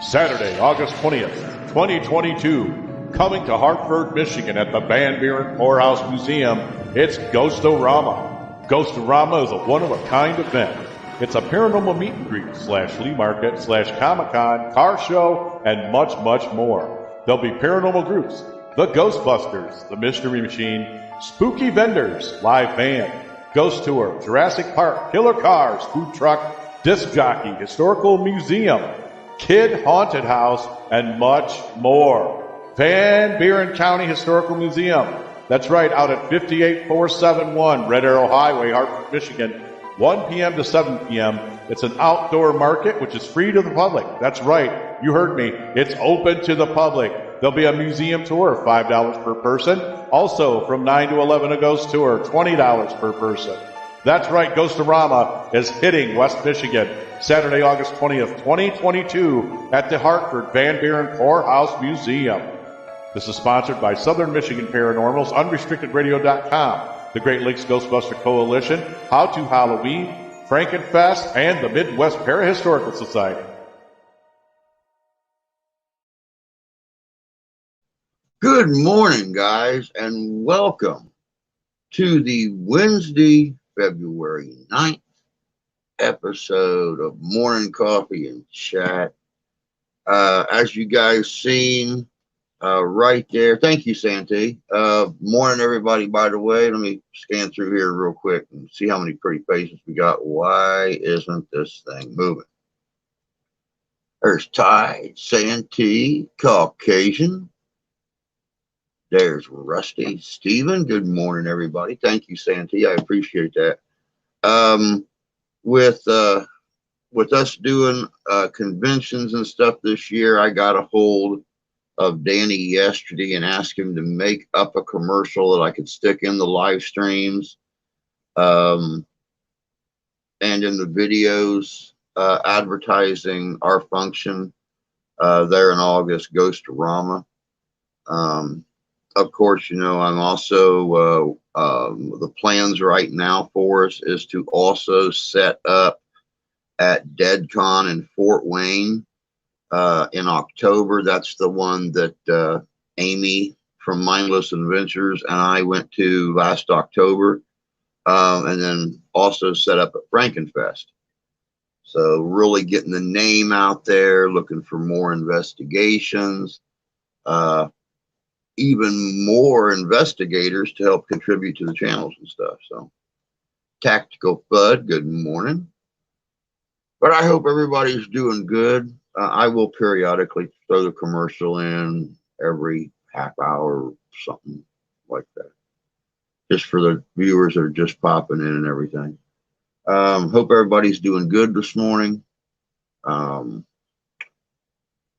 Saturday, August 20th, 2022, coming to Hartford, Michigan at the Van Buren Poorhouse Museum, it's Ghost-O-Rama. Ghost-O-Rama is a one-of-a-kind event. It's a paranormal meet and greet / flea market / Comic-Con, car show, and much, much more. There'll be paranormal groups, the Ghostbusters, the Mystery Machine, spooky vendors, live band, ghost tour, Jurassic Park, killer cars, food truck, disc jockey, historical museum, kid haunted house, and much more. Van Buren County Historical Museum. That's right, out at 58471 Red Arrow Highway, Hartford, Michigan, 1 p.m. to 7 p.m. It's an outdoor market, which is free to the public. That's right, you heard me. It's open to the public. There'll be a museum tour, $5 per person. Also, from 9 to 11, a ghost tour, $20 per person. That's right, Ghost-O-Rama is hitting West Michigan, Saturday, August 20th, 2022, at the Hartford Van Buren Poorhouse Museum. This is sponsored by Southern Michigan Paranormal's UnrestrictedRadio.com, the Great Lakes Ghostbuster Coalition, How to Halloween, Frankenfest, and the Midwest Parahistorical Society. Good morning, guys, and welcome to the Wednesday, February 9th episode of Morning Coffee and Chat. As you guys seen right there, thank you, Santi. Morning, everybody, by the way. Let me scan through here real quick and see how many pretty faces we got. Why isn't this thing moving? There's Tide, Santi, Caucasian. There's Rusty. Steven, good morning, everybody. Thank you, Santi. I appreciate that. With us doing conventions and stuff this year, I got a hold of Danny yesterday and asked him to make up a commercial that I could stick in the live streams and in the videos advertising our function there in August, Ghost-O-Rama. Of course, you know, I'm also, the plans right now for us is to also set up at DeadCon in Fort Wayne in October. That's the one that Amy from Mindless Adventures and I went to last October, and then also set up at Frankenfest. So really getting the name out there, looking for more investigations, even more investigators to help contribute to the channels and stuff. So Tactical Bud, good morning. But I hope everybody's doing good. I will periodically throw the commercial in every half hour or something like that, just for the viewers that are just popping in and everything. Hope everybody's doing good this morning.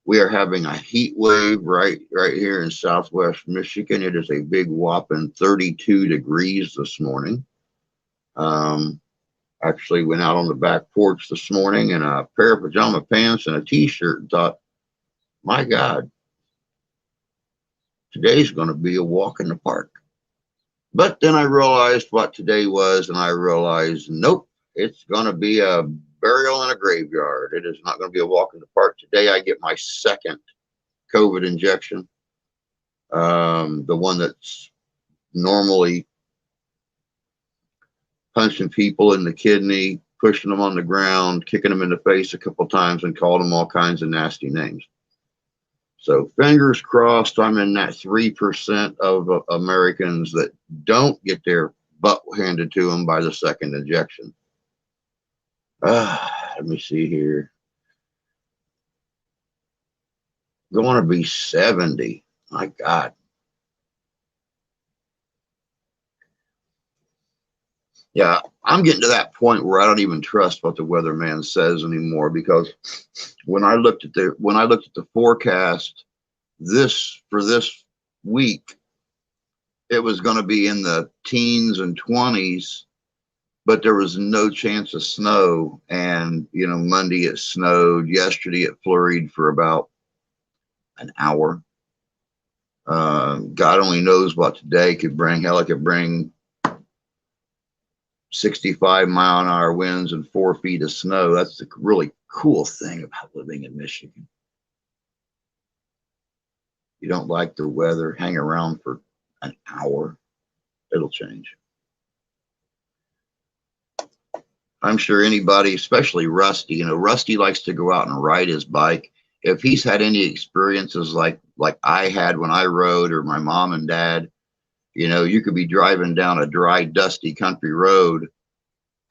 We are having a heat wave right here in Southwest Michigan. It is a big whopping 32 degrees this morning. Actually went out on the back porch this morning in a pair of pajama pants and a t-shirt and thought, my God, today's going to be a walk in the park. But then I realized what today was, and I realized, nope, it's going to be a burial in a graveyard. It is not going to be a walk in the park. Today I get my second COVID injection. The one that's normally punching people in the kidney, pushing them on the ground, kicking them in the face a couple times, and calling them all kinds of nasty names. So fingers crossed I'm in that 3% of Americans that don't get their butt handed to them by the second injection. Let me see here. Going to be 70. My God. Yeah, I'm getting to that point where I don't even trust what the weatherman says anymore, because when I looked at the forecast for this week, it was going to be in the teens and 20s. But there was no chance of snow. And, you know, Monday it snowed. Yesterday it flurried for about an hour. God only knows what today could bring. Hell, it could bring 65-mile-an-hour winds and 4 feet of snow. That's the really cool thing about living in Michigan. You don't like the weather, hang around for an hour. It'll change. I'm sure anybody, especially Rusty, Rusty likes to go out and ride his bike. If he's had any experiences like I had when I rode, or my mom and dad, you could be driving down a dry, dusty country road,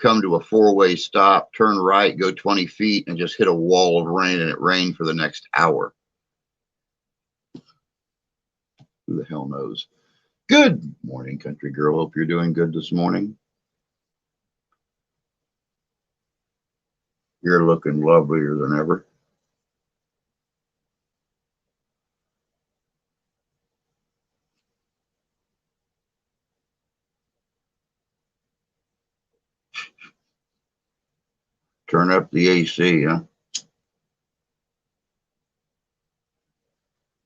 come to a four-way stop, turn right, go 20 feet, and just hit a wall of rain, and it rained for the next hour. Who the hell knows? Good morning, country girl. Hope you're doing good this morning. You're looking lovelier than ever. Turn up the AC, huh?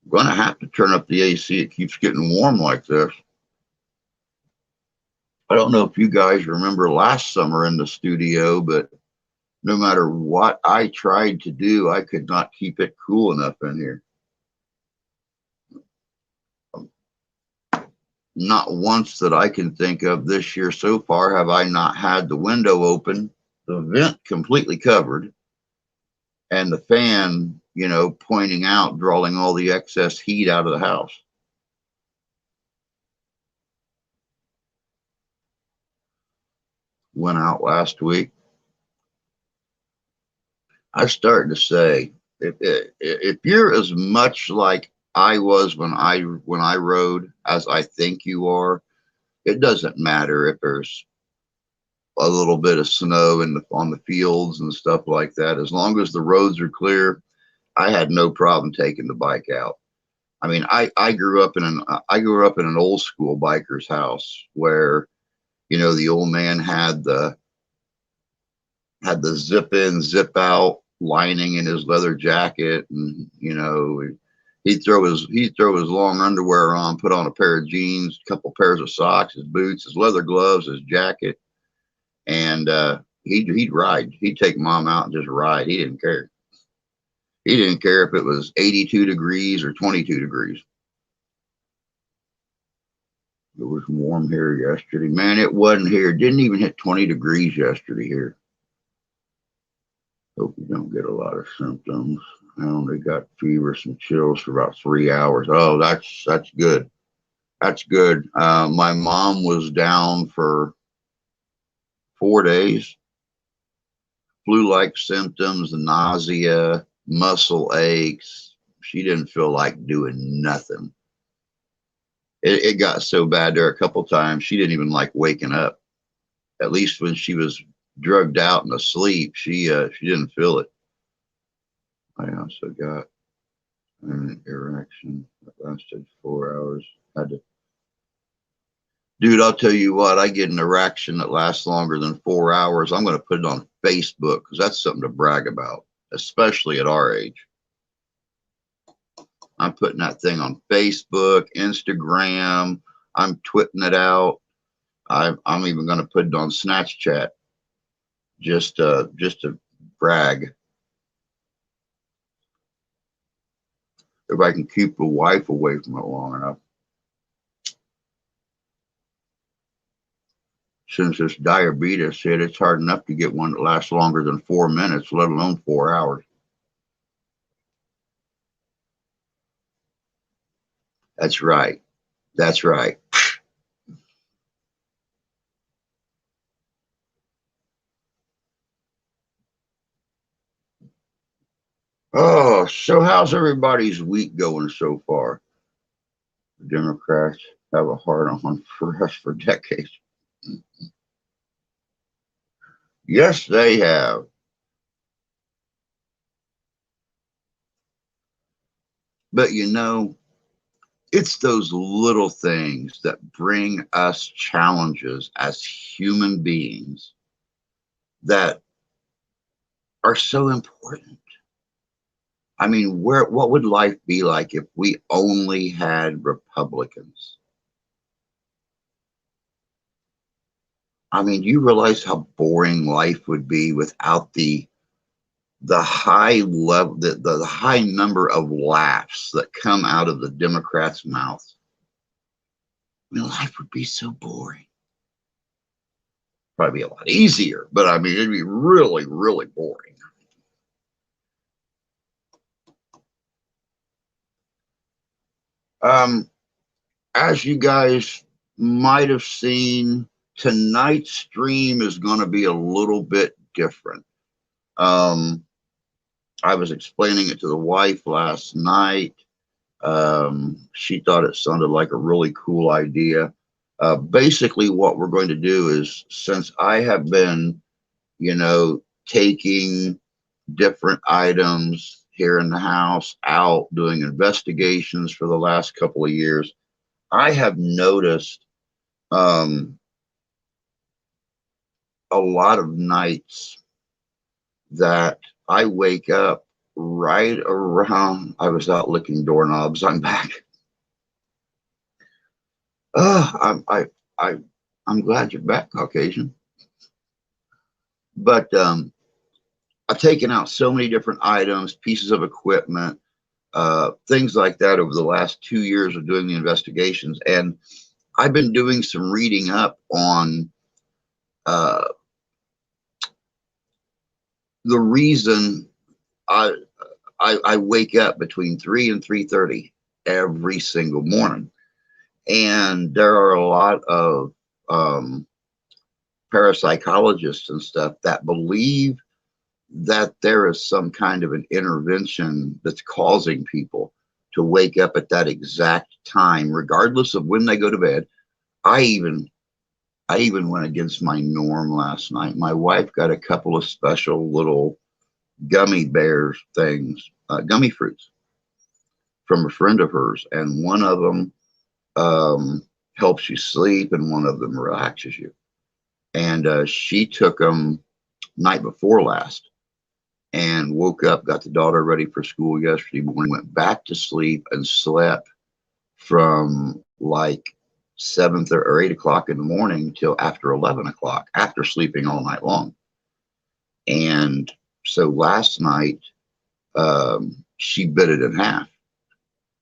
I'm going to have to turn up the AC. It keeps getting warm like this. I don't know if you guys remember last summer in the studio, but no matter what I tried to do, I could not keep it cool enough in here. Not once that I can think of this year so far have I not had the window open, the vent completely covered, and the fan, pointing out, drawing all the excess heat out of the house. Went out last week. I started to say, if you're as much like I was when I rode as I think you are, it doesn't matter if there's a little bit of snow on the fields and stuff like that. As long as the roads are clear, I had no problem taking the bike out. I mean, I grew up in an old school biker's house where, the old man had the zip in, zip out lining in his leather jacket, and he'd throw his long underwear on, put on a pair of jeans, a couple pairs of socks, his boots, his leather gloves, his jacket, and he'd ride. He'd take mom out and just ride. He didn't care. He didn't care if it was 82 degrees or 22 degrees. It was warm here yesterday. Man, it wasn't here. It didn't even hit 20 degrees yesterday here. Hope you don't get a lot of symptoms. I only got fever, some chills for about 3 hours. Oh, that's good. That's good. My mom was down for 4 days. Flu-like symptoms, nausea, muscle aches. She didn't feel like doing nothing. It got so bad there a couple times, she didn't even like waking up. At least when she was drugged out and asleep, she didn't feel it. I also got an erection that lasted 4 hours. Dude, I'll tell you what, I get an erection that lasts longer than 4 hours. I'm going to put it on Facebook because that's something to brag about, especially at our age. I'm putting that thing on Facebook, Instagram. I'm twitting it out. I'm even going to put it on Snapchat just to brag. If I can keep the wife away from it long enough. Since it's diabetes, it's hard enough to get one that lasts longer than 4 minutes, let alone 4 hours. That's right. That's right. Oh, so how's everybody's week going so far? The Democrats have a hard on for us for decades. Yes, they have. But it's those little things that bring us challenges as human beings that are so important. I mean, what would life be like if we only had Republicans? I mean, you realize how boring life would be without the the high level, the high number of laughs that come out of the Democrats' mouths. I mean, life would be so boring. Probably be a lot easier, but I mean, it'd be really, really boring. As you guys might have seen, tonight's stream is going to be a little bit different. I was explaining it to the wife last night. She thought it sounded like a really cool idea. Basically, what we're going to do is, since I have been, taking different items here in the house out, doing investigations for the last couple of years, I have noticed a lot of nights that I wake up right around, I was out licking doorknobs, I'm back. I'm glad you're back, Caucasian. But I've taken out so many different items, pieces of equipment, things like that over the last 2 years of doing the investigations. And I've been doing some reading up on the reason I wake up between 3 and 3:30 every single morning. And there are a lot of parapsychologists and stuff that believe that there is some kind of an intervention that's causing people to wake up at that exact time, regardless of when they go to bed. I even went against my norm last night. My wife got a couple of special little gummy bears things, gummy fruits from a friend of hers, and one of them helps you sleep and one of them relaxes you. And she took them night before last and woke up, got the daughter ready for school yesterday morning, went back to sleep and slept from like 7 or 8 o'clock in the morning till after 11 o'clock, after sleeping all night long. And so last night, she bit it in half.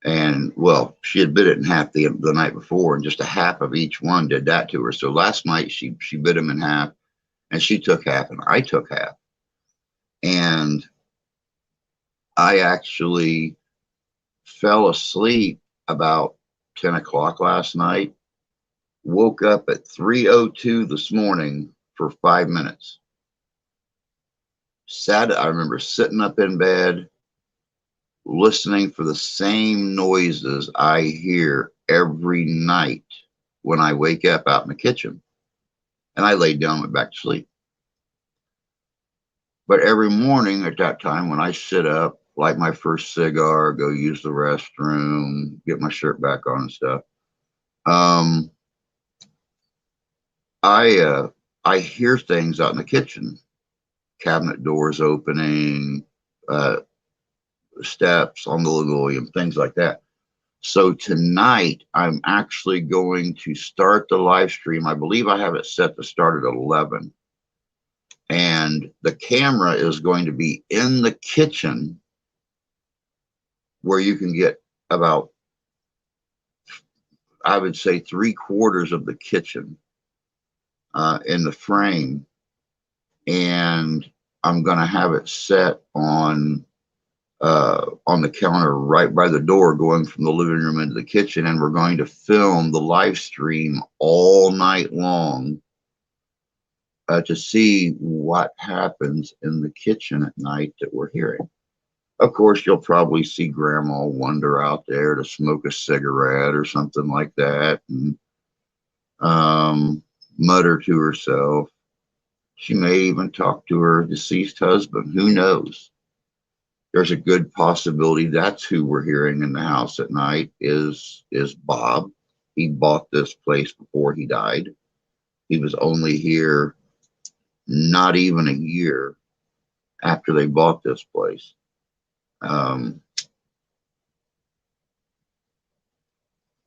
And well, she had bit it in half the night before, and just a half of each one did that to her. So last night she bit them in half, and she took half, and I took half. And I actually fell asleep about 10 o'clock last night, woke up at 3:02 this morning for 5 minutes. I remember sitting up in bed, listening for the same noises I hear every night when I wake up out in the kitchen. And I laid down and went back to sleep. But every morning at that time, when I sit up, light my first cigar, go use the restroom, get my shirt back on and stuff, I hear things out in the kitchen, cabinet doors opening, steps on the linoleum, things like that. So tonight, I'm actually going to start the live stream. I believe I have it set to start at 11. And the camera is going to be in the kitchen, where you can get about, I would say, 3/4 of the kitchen in the frame. And I'm going to have it set on the counter right by the door going from the living room into the kitchen. And we're going to film the live stream all night long to see what happens in the kitchen at night that we're hearing. Of course, you'll probably see Grandma wander out there to smoke a cigarette or something like that, and mutter to herself. She may even talk to her deceased husband. Who knows? There's a good possibility that's who we're hearing in the house at night is Bob. He bought this place before he died. He was only here not even a year after they bought this place.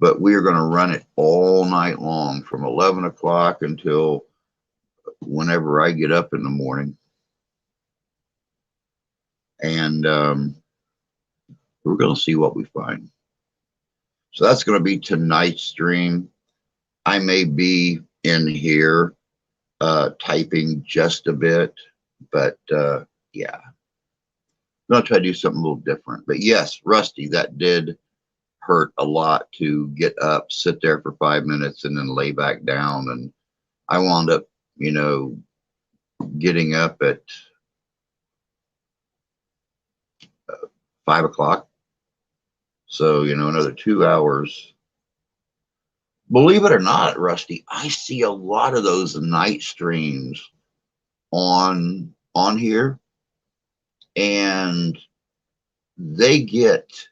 But we are going to run it all night long from 11 o'clock until whenever I get up in the morning. and we're going to see what we find. So that's going to be tonight's stream. I may be in here typing just a bit, but yeah, I'm going to try to do something a little different. But yes, Rusty, that did hurt a lot to get up, sit there for 5 minutes, and then lay back down. And I wound up, getting up at 5 o'clock. So, another 2 hours. Believe it or not, Rusty, I see a lot of those night streams on here, and they get,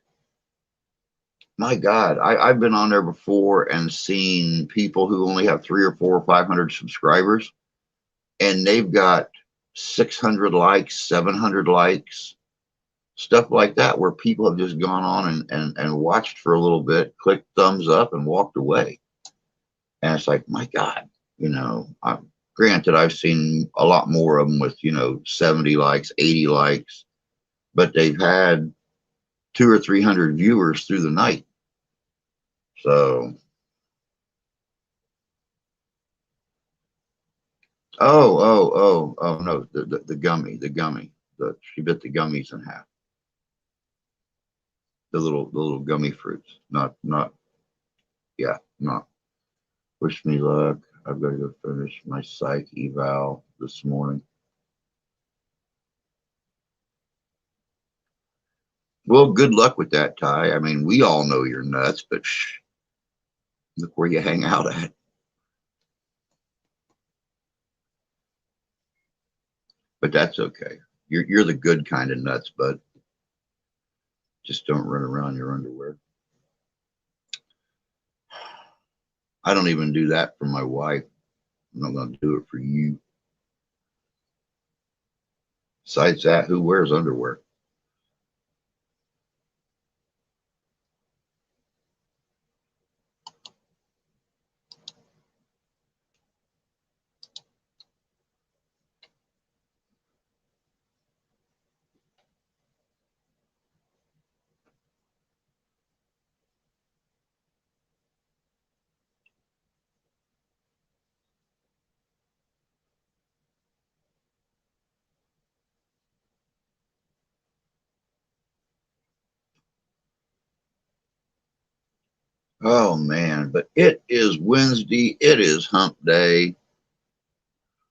my God, I've been on there before and seen people who only have 300 or 400 or 500 subscribers, and they've got 600 likes, 700 likes, stuff like that, where people have just gone on and watched for a little bit, clicked thumbs up, and walked away. And it's like, my God, granted, I've seen a lot more of them with, 70 likes, 80 likes, but they've had 200 or 300 viewers through the night. So, oh, no, the gummy, she bit the gummies in half. The little gummy fruits, not, yeah, not. Wish me luck. I've got to go finish my psych eval this morning. Well, good luck with that, Ty. I mean, we all know you're nuts, but look where you hang out at. But that's okay. You're the good kind of nuts, bud. Just don't run around in your underwear. I don't even do that for my wife. I'm not going to do it for you. Besides that, who wears underwear? Oh man, but it is Wednesday. It is hump day.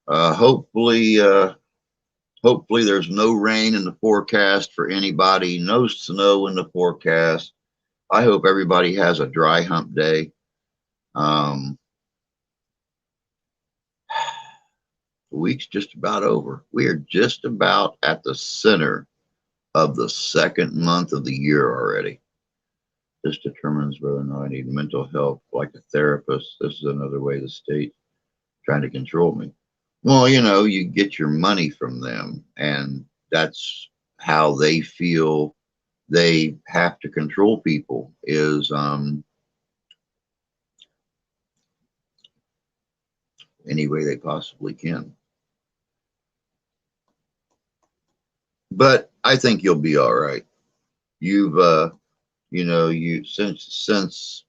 Hopefully there's no rain in the forecast for anybody, no snow in the forecast. I hope everybody has a dry hump day. The week's just about over. We are just about at the center of the second month of the year already. This determines whether or not I need mental help, like a therapist. This is another way the state trying to control me. Well, you get your money from them, and that's how they feel they have to control people, is any way they possibly can. But I think you'll be all right. You've since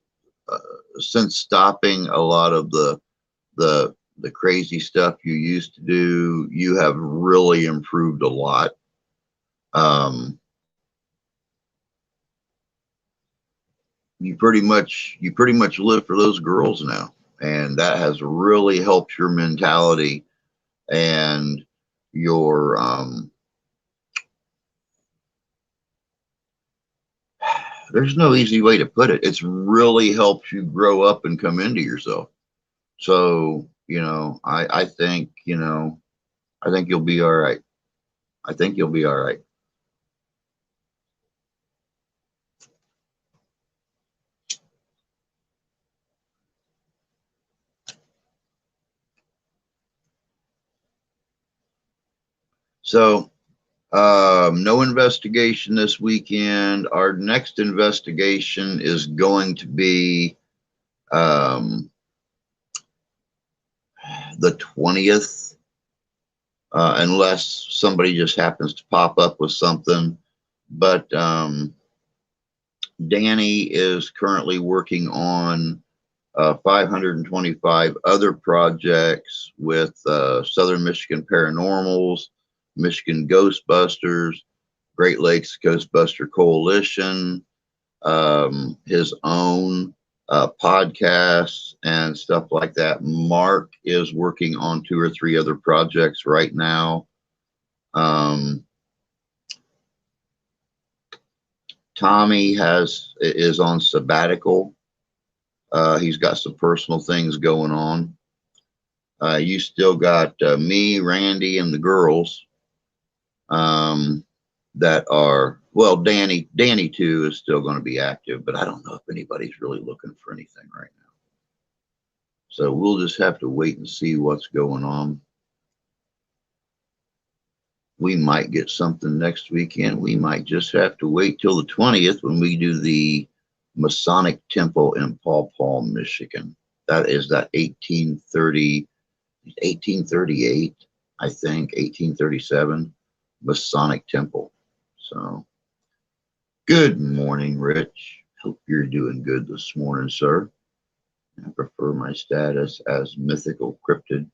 stopping a lot of the crazy stuff you used to do, you have really improved a lot. You pretty much live for those girls now, and that has really helped your mentality and your there's no easy way to put it. It's really helped you grow up and come into yourself. So, I think, I think you'll be all right. I think you'll be all right. So, no investigation this weekend. Our next investigation is going to be the 20th. unless somebody just happens to pop up with something. But Danny is currently working on 525 other projects with Southern Michigan Paranormals, Michigan Ghostbusters, Great Lakes Ghostbuster Coalition, his own podcasts and stuff like that. Mark is working on 2 or 3 other projects right now. Tommy is on sabbatical. He's got some personal things going on. You still got me, Randy, and the girls that are, well, Danny too is still going to be active, but I don't know if anybody's really looking for anything right now. So we'll just have to wait and see what's going on. We might get something next weekend. We might just have to wait till the 20th when we do the Masonic Temple in Paw Paw, Michigan. That is that 1838, I think, 1837 Masonic Temple. So, good morning, Rich. Hope you're doing good this morning, sir. I prefer my status as mythical cryptid.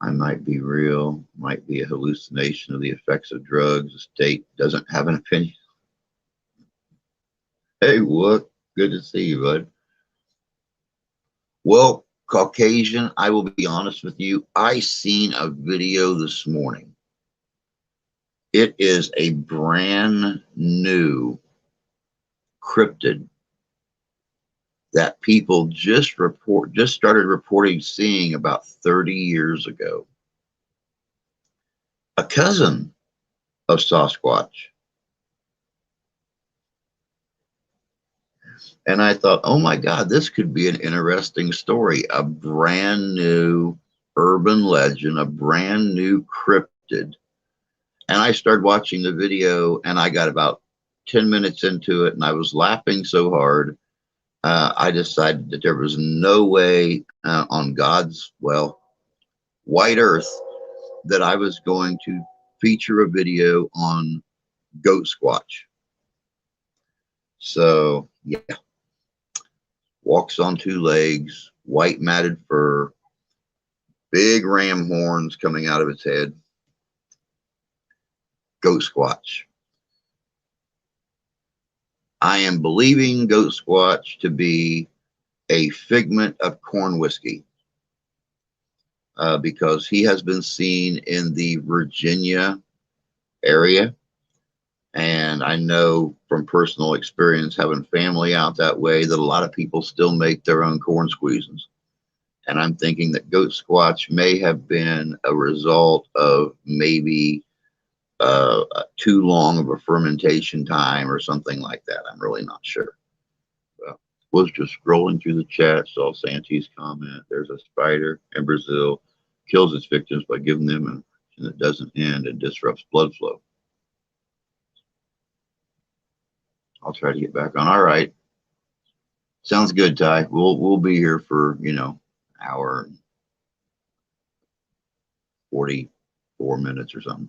I might be real, might be a hallucination of the effects of drugs. The state doesn't have an opinion. Hey, what? Good to see you, bud. Well, Caucasian, I will be honest with you. I seen a video this morning. It is a brand new cryptid that people just started reporting seeing about 30 years ago. A cousin of Sasquatch. And I thought, oh my God, this could be an interesting story. A brand new urban legend, a brand new cryptid. And I started watching the video and I got about 10 minutes into it and I was laughing so hard. I decided that there was no way on God's, well, white earth that I was going to feature a video on goat squatch. So, yeah. Walks on 2 legs, white matted fur, big ram horns coming out of its head. Goat squatch. I am believing goat squatch to be a figment of corn whiskey because he has been seen in the Virginia area. And I know from personal experience, having family out that way, that a lot of people still make their own corn squeezins. And I'm thinking that goat squatch may have been a result of maybe too long of a fermentation time or something like that. I'm really not sure. But was just scrolling through the chat, saw Santi's comment. There's a spider in Brazil, kills its victims by giving them an infection that doesn't end and disrupts blood flow. I'll try to get back on. All right. Sounds good, Ty. We'll be here for, hour and 44 minutes or something.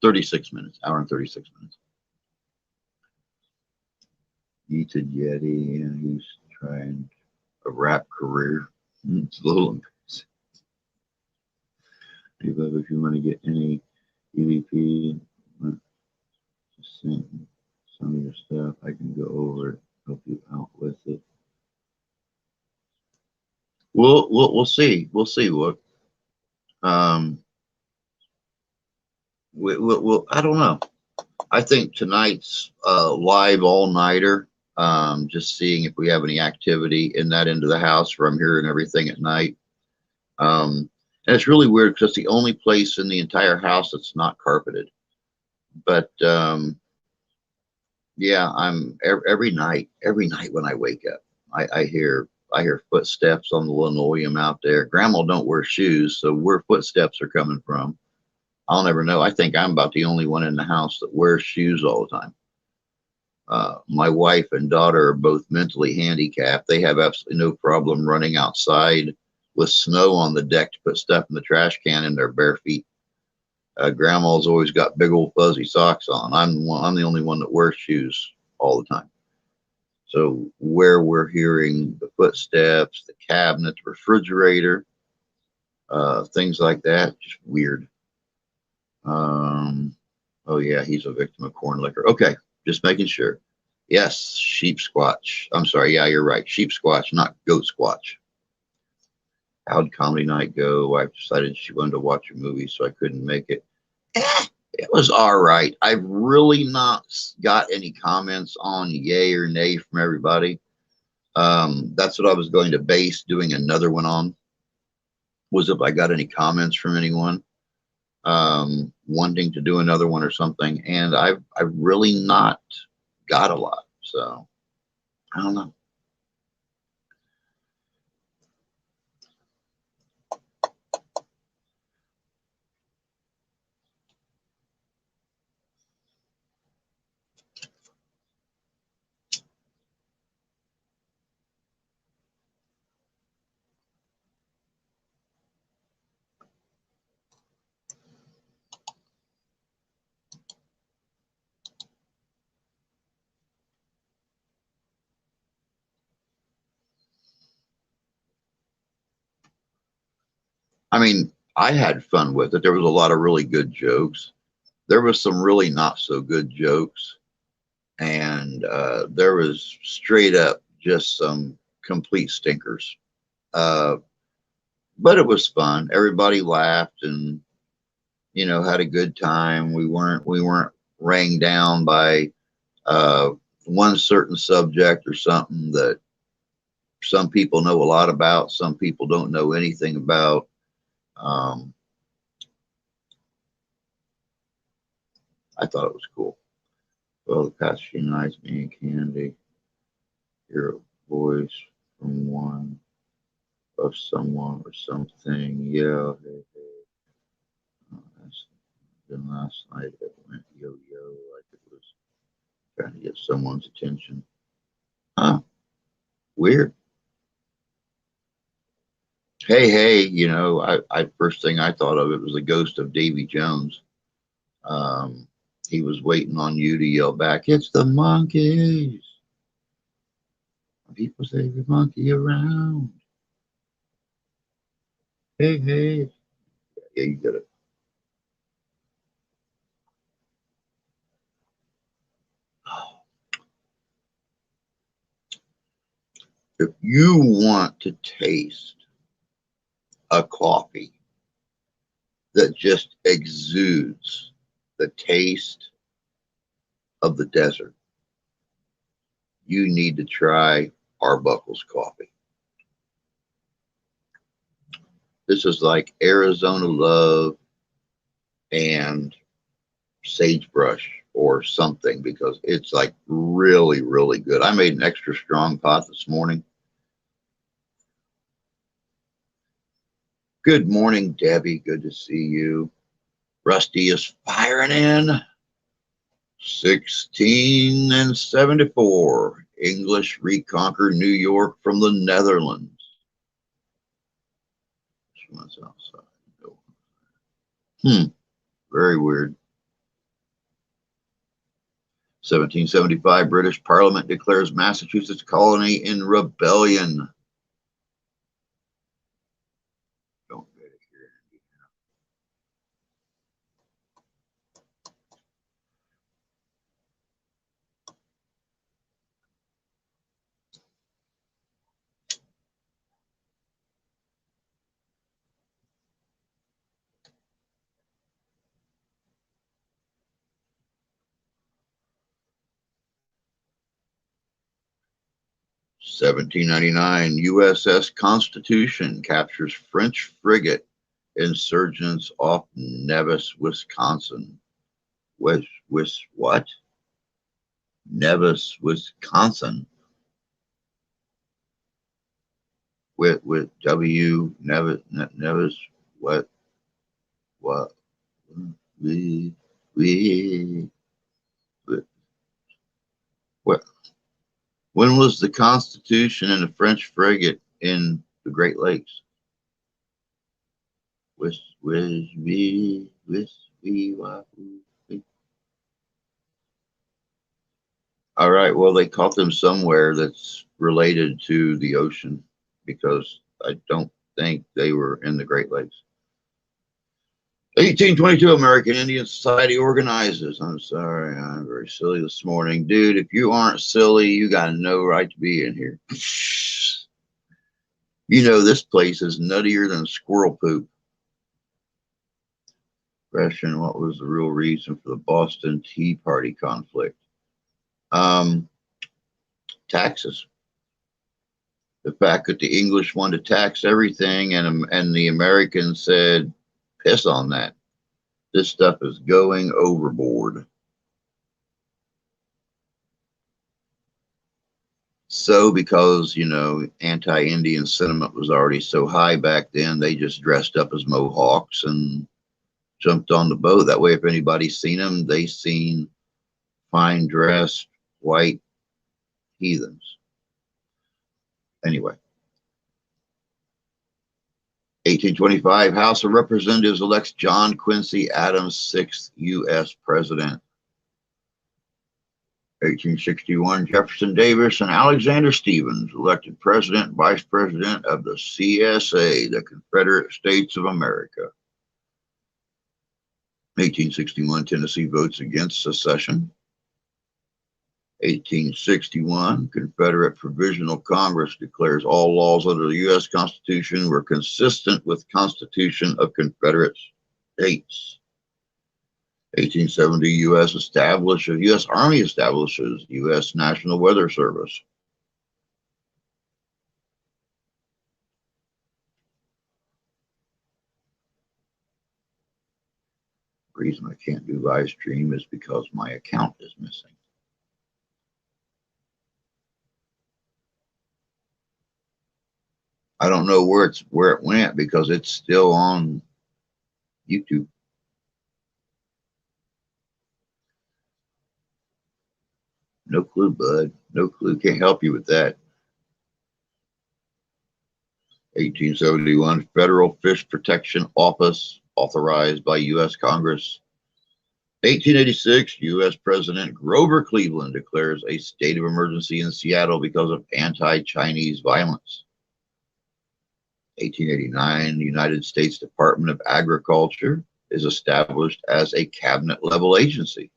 36 minutes, hour and 36 minutes. Eats a Yeti and he's trying a rap career. It's a little embarrassing. Hey, Bob, if you want to get any EVP, some of your stuff, I can go over it, help you out with it. We'll see. We'll see what. We'll I don't know. I think tonight's live all-nighter. Just seeing if we have any activity in that end of the house where I'm hearing everything at night. And it's really weird because it's the only place in the entire house that's not carpeted. But yeah, I'm every night when I wake up, I hear footsteps on the linoleum out there. Grandma don't wear shoes, so where footsteps are coming from, I'll never know. I think I'm about the only one in the house that wears shoes all the time. My wife and daughter are both mentally handicapped. They have absolutely no problem running outside with snow on the deck to put stuff in the trash can in their bare feet. Grandma's always got big old fuzzy socks on. I'm the only one that wears shoes all the time. So where we're hearing the footsteps, the cabinet, the refrigerator, things like that, just weird. Oh yeah, he's a victim of corn liquor. Okay, just making sure. Yes, sheep squatch. I'm sorry. Yeah, you're right. Sheep squatch, not goat squatch. How'd comedy night go? Wife decided she wanted to watch a movie, so I couldn't make it. It was all right. I've really not got any comments on yay or nay from everybody. That's what I was going to base doing another one on, was if I got any comments from anyone wanting to do another one or something. And I've really not got a lot. So I don't know. I mean, I had fun with it. There was a lot of really good jokes. There was some really not so good jokes. And there was straight up just some complete stinkers. But it was fun. Everybody laughed and, had a good time. We weren't rang down by one certain subject or something that some people know a lot about, some people don't know anything about. I thought it was cool. Well, the past few nights, me and Candy hear a voice from one of someone or something. Yeah, hey, hey. Then last night it went yo-yo like it was trying to get someone's attention. Huh? Weird. Hey, hey, I first thing I thought of it was the ghost of Davy Jones. Um, he was waiting on you to yell back, "It's the monkeys." People say the monkey around. Hey, hey. Yeah, you got it. If you want to taste a coffee that just exudes the taste of the desert, you need to try Arbuckle's coffee. This is like Arizona Love and sagebrush or something, because it's like really, really good. I made an extra strong pot this morning. Good morning, Debbie. Good to see you. Rusty is firing in 16 and 74. English reconquer New York from the Netherlands. What's outside? Very weird. 1775, British Parliament declares Massachusetts colony in rebellion. Don't get it here. 1799, USS Constitution captures French frigate insurgents off Nevis, Wisconsin. What? Nevis, Wisconsin. With W, Nevis, what? We, what? When was the Constitution and the French frigate in the Great Lakes? All right, well, they caught them somewhere that's related to the ocean because I don't think they were in the Great Lakes. 1822, American Indian Society organizes. I'm sorry, I'm very silly this morning. Dude, if you aren't silly, you got no right to be in here. You know, this place is nuttier than squirrel poop. Question, what was the real reason for the Boston Tea Party conflict? Taxes. The fact that the English wanted to tax everything and the Americans said, piss on that. This stuff is going overboard. So because, you know, anti-Indian sentiment was already so high back then, they just dressed up as Mohawks and jumped on the boat. That way, if anybody's seen them, they seen fine dressed white heathens. Anyway. 1825, House of Representatives elects John Quincy Adams, 6th U.S. President. 1861, Jefferson Davis and Alexander Stephens elected President and Vice President of the CSA, the Confederate States of America. 1861, Tennessee votes against secession. 1861, Confederate Provisional Congress declares all laws under the U.S. Constitution were consistent with Constitution of Confederate States. 1870, U.S. Army establishes U.S. National Weather Service. The reason I can't do live stream is because my account is missing. I don't know where it went because it's still on YouTube. No clue, bud. No clue. Can't help you with that. 1871, Federal Fish Protection Office, authorized by U.S. Congress. 1886, U.S. President Grover Cleveland declares a state of emergency in Seattle because of anti-Chinese violence. 1889, the United States Department of Agriculture is established as a cabinet-level agency.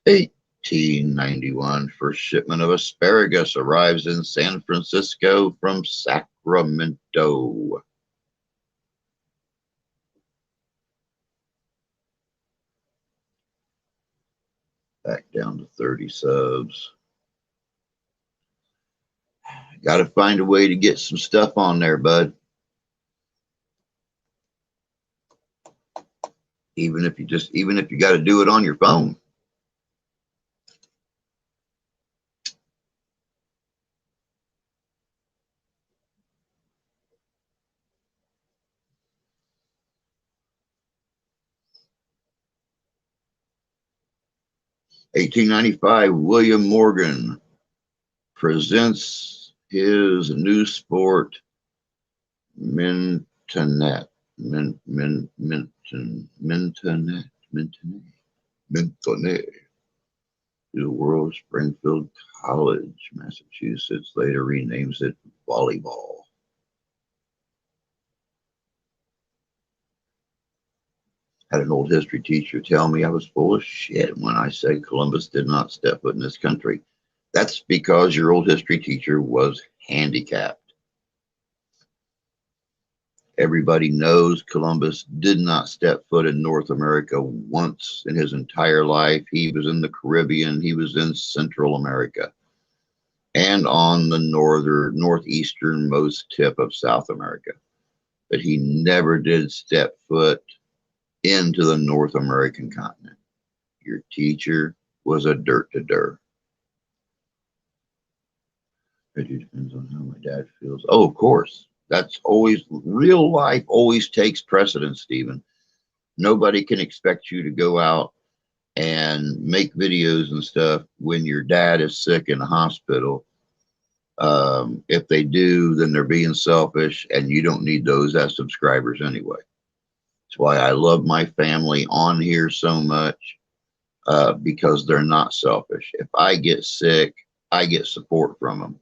1891, first shipment of asparagus arrives in San Francisco from Sacramento. Back down to 30 subs. Got to find a way to get some stuff on there, bud. Even if you got to do it on your phone. (1895) William Morgan presents his new sport, Mintonette. Mintonette. To the world, Springfield College, Massachusetts, later renames it volleyball. Had an old history teacher tell me I was full of shit when I said Columbus did not step foot in this country. That's because your old history teacher was handicapped. Everybody knows Columbus did not step foot in North America once in his entire life. He was in the Caribbean. He was in Central America and on the northeasternmost tip of South America. But he never did step foot into the North American continent. Your teacher was a dirt to dirt. It depends on how my dad feels. Oh, of course. That's always, real life always takes precedence, Stephen. Nobody can expect you to go out and make videos and stuff when your dad is sick in the hospital. If they do, then they're being selfish, and you don't need those as subscribers anyway. That's why I love my family on here so much, because they're not selfish. If I get sick, I get support from them.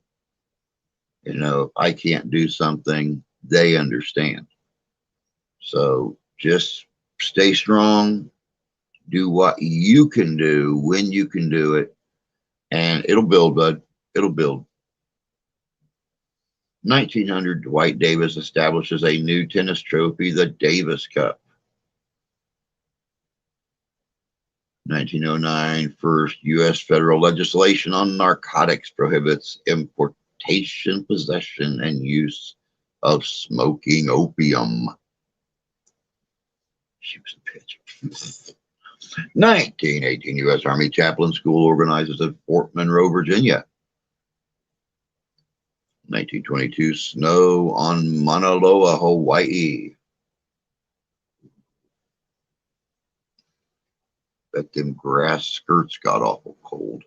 You know, if I can't do something, they understand. So just stay strong, do what you can do when you can do it, and it'll build, bud. It'll build. 1900, Dwight Davis establishes a new tennis trophy, the Davis Cup. 1909, first U.S. federal legislation on narcotics prohibits importation, possession, and use of smoking opium. She was a bitch. 1918, U.S. Army Chaplain School organizes at Fort Monroe, Virginia. 1922, snow on Mauna Loa, Hawaii. Bet them grass skirts got awful cold.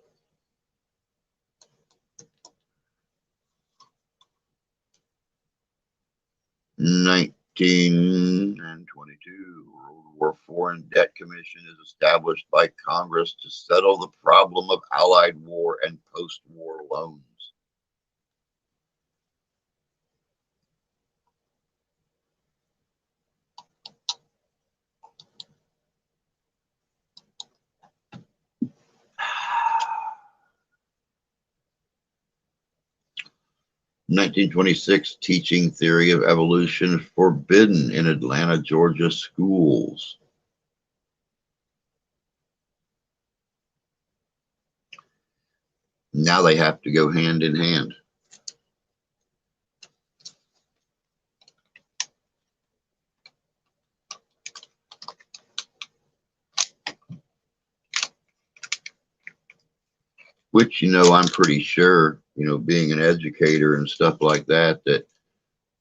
1922, World War Foreign Debt Commission is established by Congress to settle the problem of Allied war and post-war loans. 1926, teaching theory of evolution forbidden in Atlanta, Georgia schools. Now they have to go hand in hand. Which, I'm pretty sure, being an educator and stuff like that, that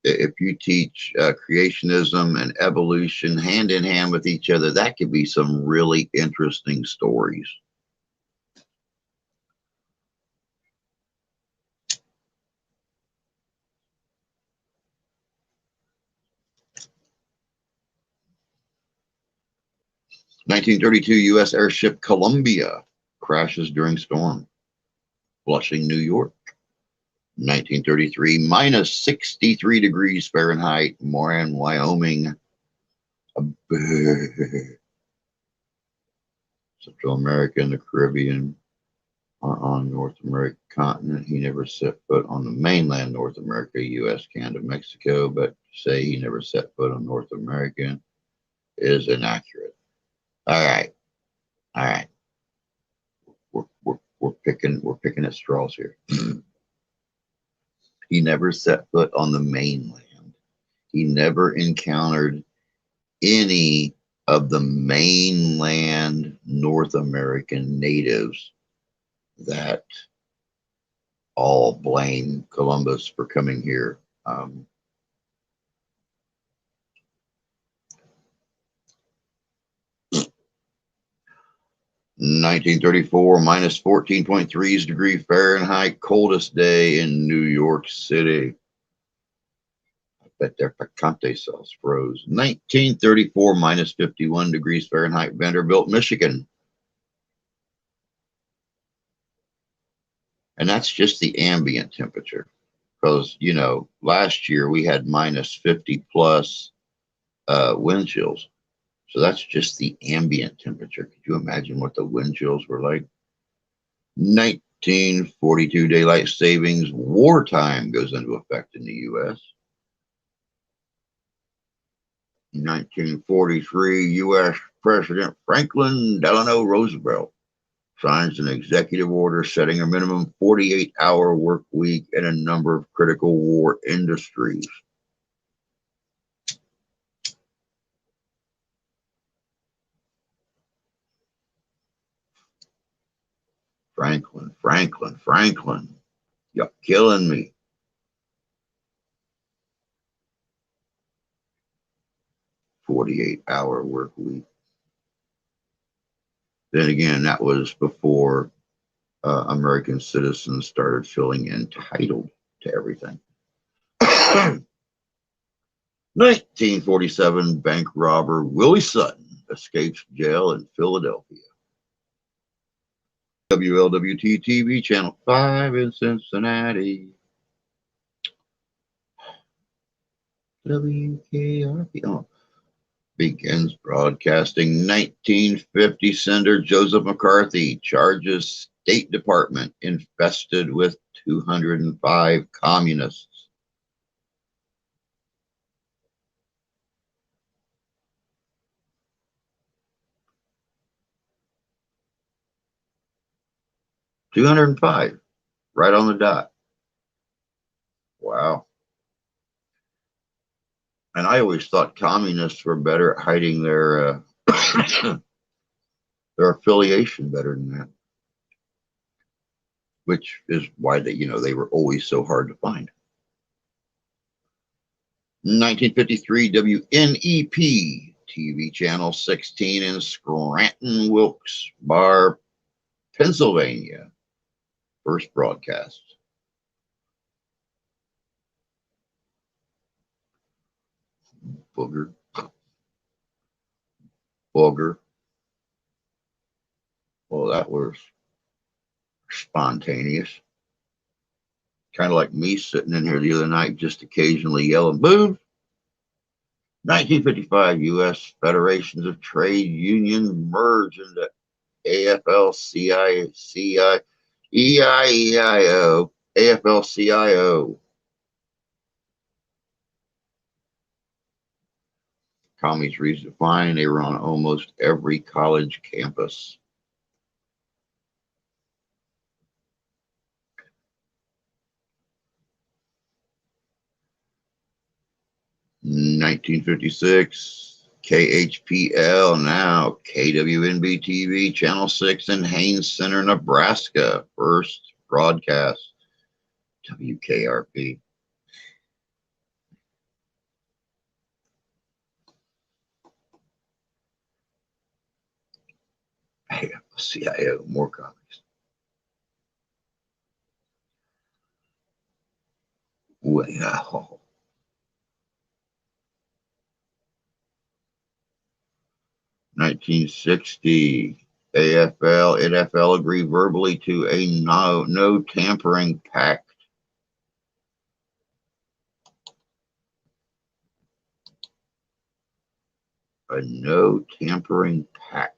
if you teach creationism and evolution hand in hand with each other, that could be some really interesting stories. (1932) U.S. airship Columbia crashes during storm. Flushing, New York. 1933, minus 63 degrees Fahrenheit, Moran, Wyoming. Central America and the Caribbean are on North American continent. He never set foot on the mainland North America, U.S., Canada, Mexico, but say he never set foot on North America is inaccurate. All right. We're picking at straws here. He never set foot on the mainland. He never encountered any of the mainland North American natives that all blame Columbus for coming here. 1934, minus 14.3 degrees Fahrenheit, coldest day in New York City. I bet their picante sauce froze. 1934, minus 51 degrees Fahrenheit, Vanderbilt, Michigan. And that's just the ambient temperature. Because, last year we had minus 50 plus wind chills. So that's just the ambient temperature. Could you imagine what the wind chills were like? 1942, daylight savings, wartime goes into effect in the U.S. 1943, U.S. President Franklin Delano Roosevelt signs an executive order setting a minimum 48-hour work week in a number of critical war industries. Franklin, you're killing me. (48-hour work week). Then again, that was before American citizens started feeling entitled to everything. 1947 bank robber Willie Sutton escapes jail in Philadelphia. WLWT TV Channel 5 in Cincinnati. WKRP. Oh, begins broadcasting 1950. Senator Joseph McCarthy charges State Department infested with 205 communists. $205, right on the dot. Wow. And I always thought communists were better at hiding their their affiliation better than that, which is why they were always so hard to find. 1953 WNEP TV channel 16 in Scranton Wilkes-Barre, Pennsylvania. First broadcast. Booger. Well, that was spontaneous. Kind of like me sitting in here the other night, just occasionally yelling, boo. 1955, U.S. Federations of Trade Union merge into AFL-CIO, EIEIO, AFL-CIO. Commies redefined, they were on almost every college campus. In 1956, KHPL, now KWNB TV, Channel 6 in Haines Center, Nebraska. First broadcast, WKRP. CIO, more copies. Wow. 1960, AFL, NFL agree verbally to a no tampering pact. A no tampering pact.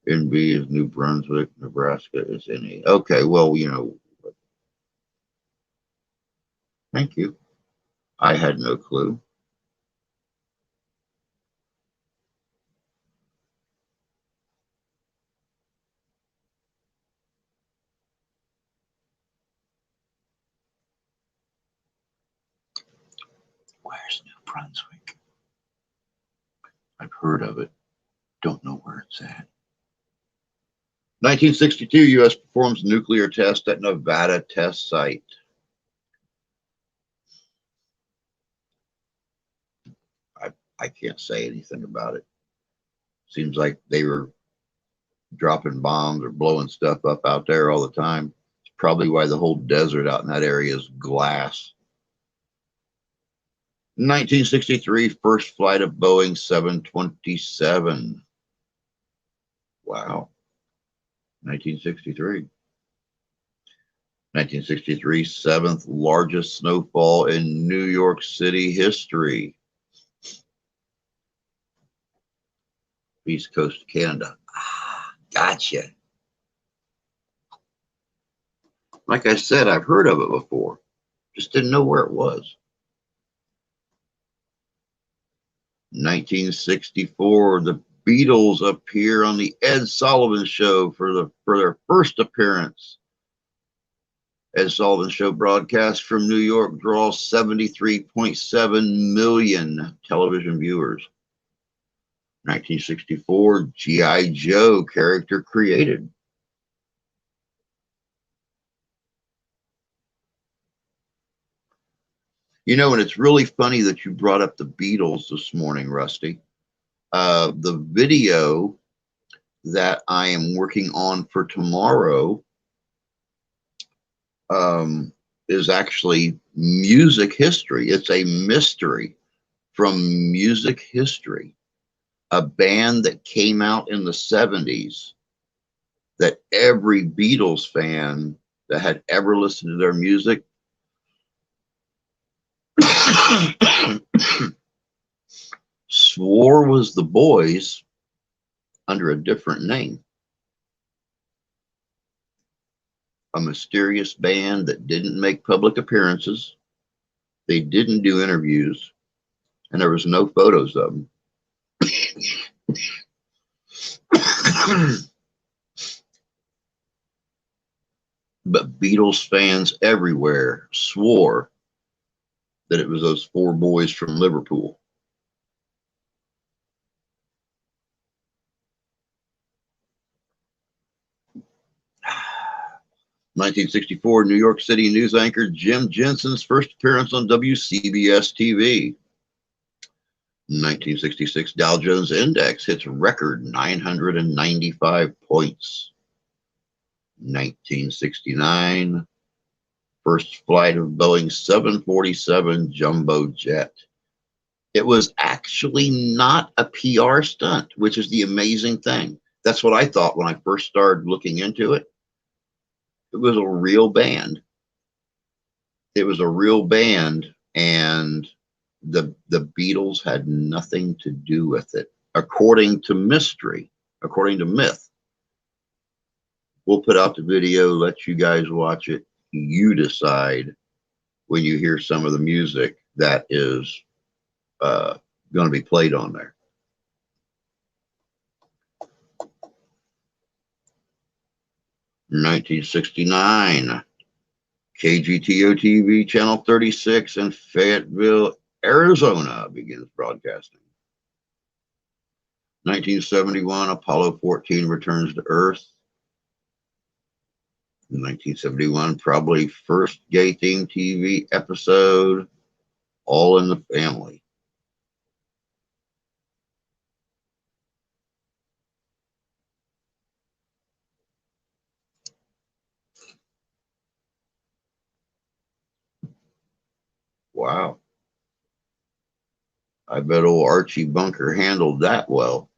NB is New Brunswick, Nebraska is NA. Okay, well, thank you. I had no clue. Where's New Brunswick? I've heard of it. Don't know where it's at. 1962, U.S. performs nuclear test at Nevada test site. I can't say anything about it. Seems like they were dropping bombs or blowing stuff up out there all the time. It's probably why the whole desert out in that area is glass. 1963, first flight of Boeing 727. Wow. 1963. 1963, seventh largest snowfall in New York City history. East Coast of Canada. Gotcha. Like I said, I've heard of it before. Just didn't know where it was. 1964, the Beatles appear on the Ed Sullivan Show for their first appearance. Ed Sullivan Show broadcast from New York draws 73.7 million television viewers. 1964, G.I. Joe character created. And it's really funny that you brought up the Beatles this morning, Rusty. The video that I am working on for tomorrow is actually music history. It's a mystery from music history. A band that came out in the 70s that every Beatles fan that had ever listened to their music swore was the Boys under a different name. A mysterious band that didn't make public appearances. They didn't do interviews, and there was no photos of them. But Beatles fans everywhere swore that it was those four boys from Liverpool. (1964) New York City news anchor Jim Jensen's first appearance on WCBS TV. 1966 Dow Jones Index hits record 995 points. 1969 first flight of Boeing 747 jumbo jet. It was actually not a PR stunt, which is the amazing thing. That's what I thought when I first started looking into it. It was a real band. It was a real band, and the Beatles had nothing to do with it, according to mystery, according to myth. We'll put out the video, let you guys watch it. You decide when you hear some of the music that is going to be played on there. In 1969, KGTO TV Channel 36 in Fayetteville, Arizona begins broadcasting. 1971, Apollo 14 returns to Earth. In 1971, probably first gay-themed TV episode, All in the Family. Wow. I bet old Archie Bunker handled that well.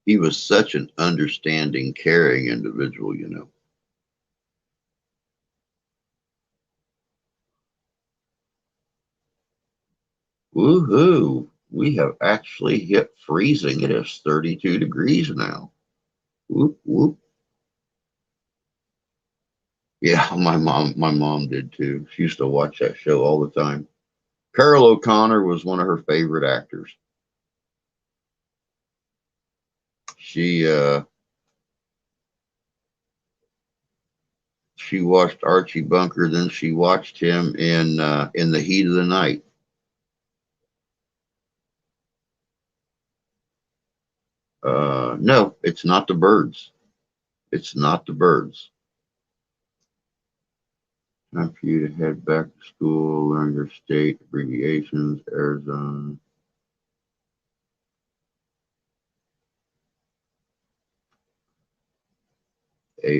He was such an understanding, caring individual, you know. Woohoo! We have actually hit freezing. It is 32 degrees now. Whoop, whoop. Yeah, my mom did too. She used to watch that show all the time. Carol O'Connor was one of her favorite actors. She watched Archie Bunker, then she watched him in The Heat of the Night. No, it's not the Birds. It's not the Birds. Time for you to head back to school, learn your state abbreviations, Arizona.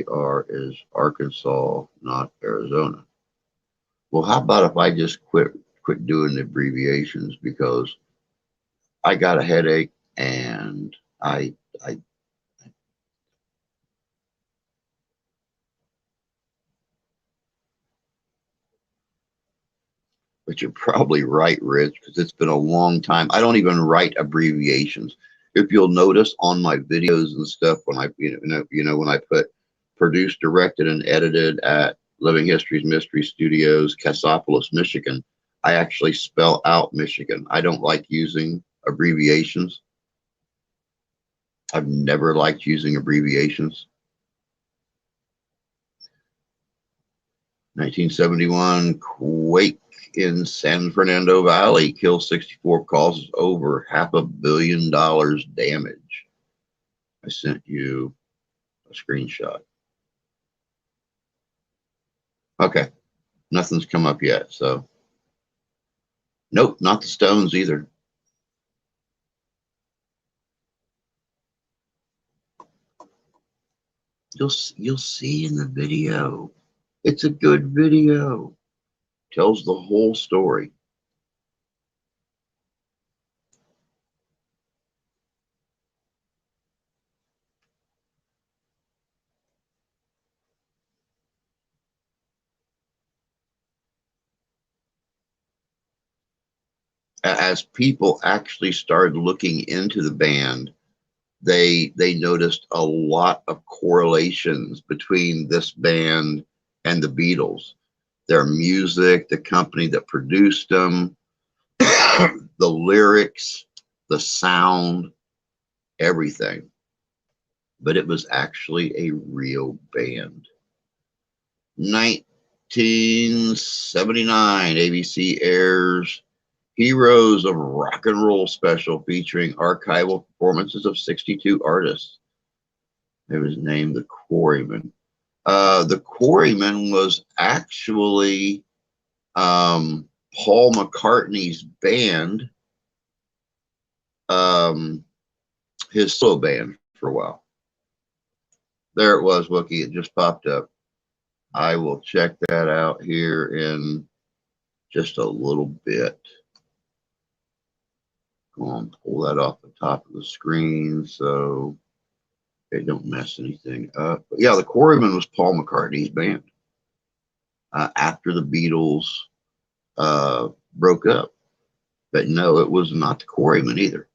AR is Arkansas, not Arizona. Well, how about if I just quit doing the abbreviations, because I got a headache and I but you're probably right, Rich, because it's been a long time. I don't even write abbreviations. If you'll notice on my videos and stuff, when I when I put produced, directed, and edited at Living Histories Mystery Studios, Cassopolis, Michigan, I actually spell out Michigan. I don't like using abbreviations. I've never liked using abbreviations. 1971 quake in San Fernando Valley kills 64, causes over $500 million damage. I sent you a screenshot. Okay, nothing's come up yet, so nope, not the Stones either. You'll see in the video. It's a good video. Tells the whole story. As people actually started looking into the band, they noticed a lot of correlations between this band and the Beatles. Their music, the company that produced them, the lyrics, the sound, everything. But it was actually a real band. 1979, ABC airs Heroes of Rock and Roll special featuring archival performances of 62 artists. It was named The Quarrymen. The Quarrymen was actually Paul McCartney's band, his solo band for a while. There it was, Wookie. It just popped up. I will check that out here in just a little bit. Go on, pull that off the top of the screen so they don't mess anything up. But yeah, the Quarrymen was Paul McCartney's band after the Beatles broke up. But no, it was not the Quarrymen either.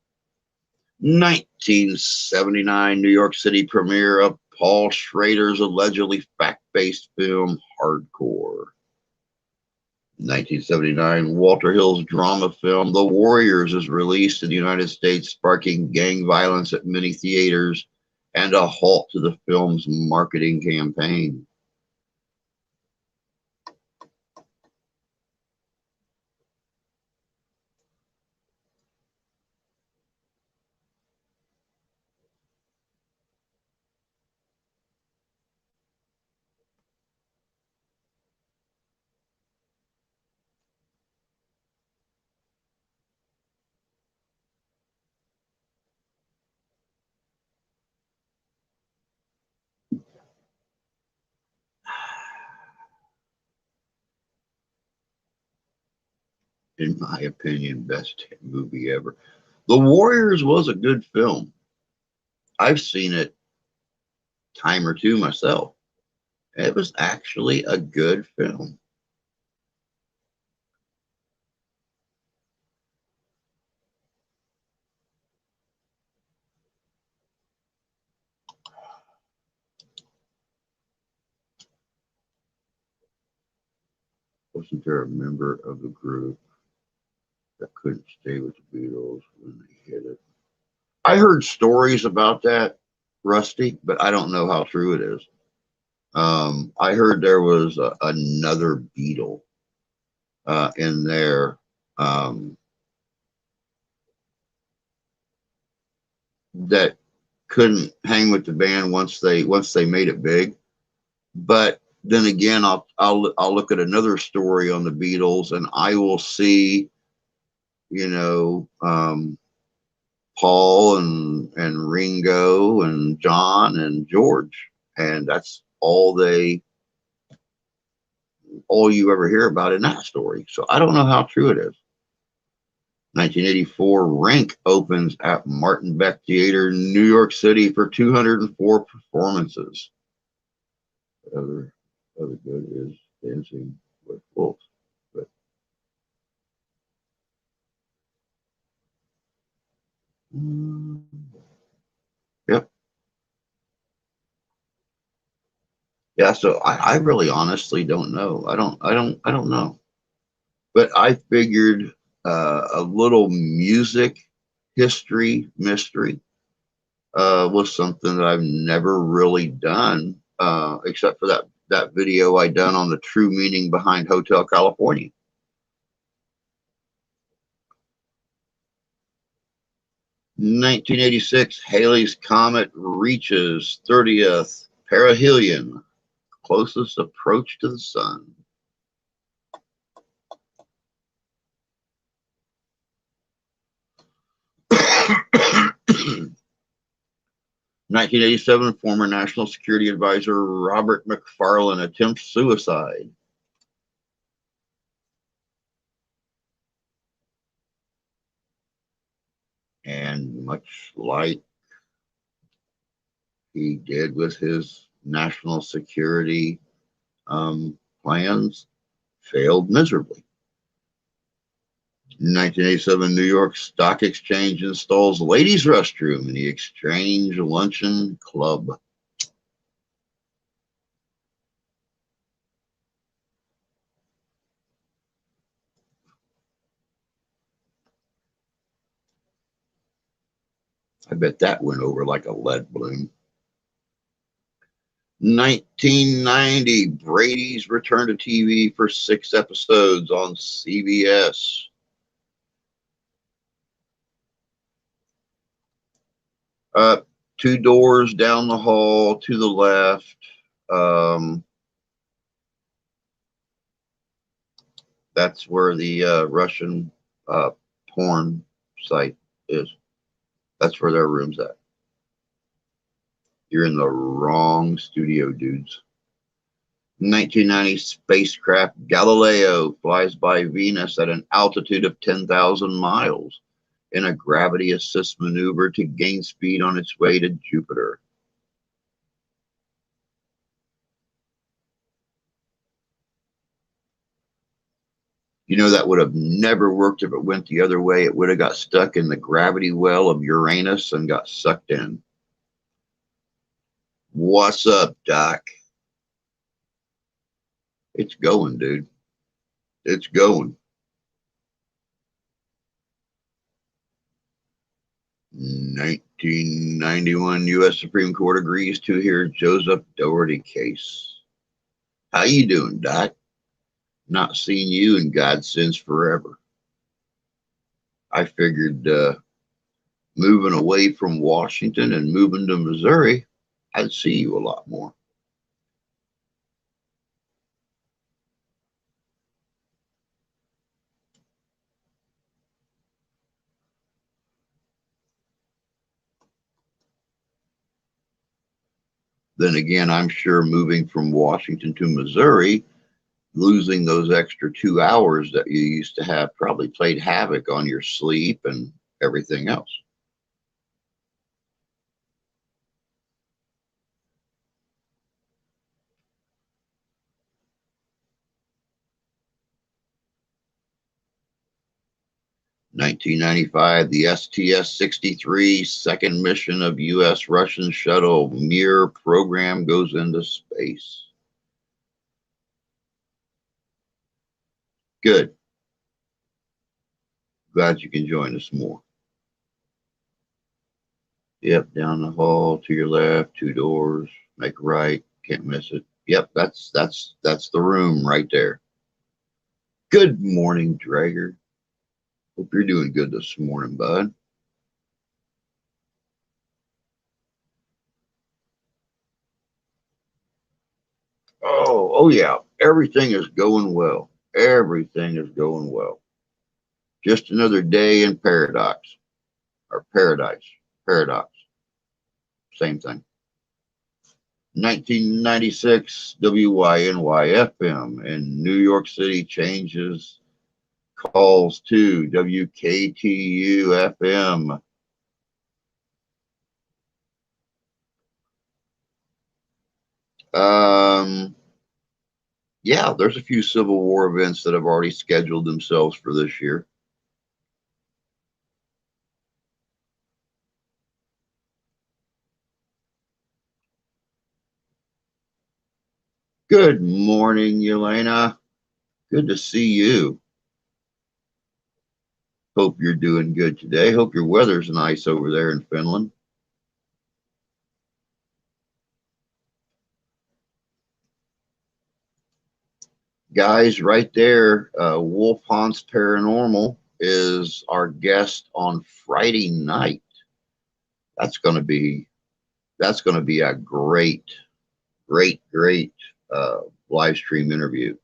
1979 New York City premiere of Paul Schrader's allegedly fact-based film Hardcore. 1979 Walter Hill's drama film The Warriors is released in the United States, sparking gang violence at many theaters and a halt to the film's marketing campaign. In my opinion, best movie ever. The Warriors was a good film. I've seen it time or two myself. It was actually a good film. Wasn't there a member of the group that couldn't stay with the Beatles when they hit it? I heard stories about that, Rusty, but I don't know how true it is. I heard there was another Beatle in there that couldn't hang with the band once they made it big. But then again, I'll look at another story on the Beatles, and I will see, you know, Paul and Ringo and John and George, and that's all you ever hear about in that story. So I don't know how true it is. 1984, Rank opens at Martin Beck Theater, New York City for 204 performances. Other good is Dancing with Wolves. But yep. Yeah, so I really honestly don't know. I don't know. But I figured a little music history mystery was something that I've never really done, except for that video I done on the true meaning behind Hotel California. In 1986, Halley's Comet reaches 30th perihelion, closest approach to the sun. In 1987, former National Security Advisor Robert McFarlane attempts suicide. And much like he did with his national security plans, failed miserably. In 1987, New York Stock Exchange installs ladies' restroom in the Exchange Luncheon Club. I bet that went over like a lead balloon. 1990, Brady's return to TV for 6 episodes on CBS. Two doors down the hall to the left. That's where the Russian porn site is. That's where their room's at. You're in the wrong studio, dudes. 1990 spacecraft Galileo flies by Venus at an altitude of 10,000 miles in a gravity assist maneuver to gain speed on its way to Jupiter. You know, that would have never worked if it went the other way. It would have got stuck in the gravity well of Uranus and got sucked in. What's up, Doc? It's going, dude. It's going. 1991 U.S. Supreme Court agrees to hear Joseph Doherty case. How you doing, Doc? Not seen you in God since forever. I figured moving away from Washington and moving to Missouri, I'd see you a lot more. Then again, I'm sure moving from Washington to Missouri, losing those extra 2 hours that you used to have probably played havoc on your sleep and everything else. In 1995, the STS-63 second mission of U.S. Russian shuttle Mir program goes into space. Good. Glad you can join us more. Yep, down the hall to your left, 2 doors, make a right, can't miss it. Yep, that's the room right there. Good morning, Drager. Hope you're doing good this morning, bud. Oh yeah, everything is going well. Everything is going well. Just another day in paradox, or paradise, paradox, same thing. 1996 WYNY-FM in New York City changes calls to WKTU-FM. Yeah, there's a few Civil War events that have already scheduled themselves for this year. Good morning, Yelena. Good to see you. Hope you're doing good today. Hope your weather's nice over there in Finland. Guys, right there, Wolf Haunts Paranormal is our guest on Friday night. That's going to be a great live stream interview.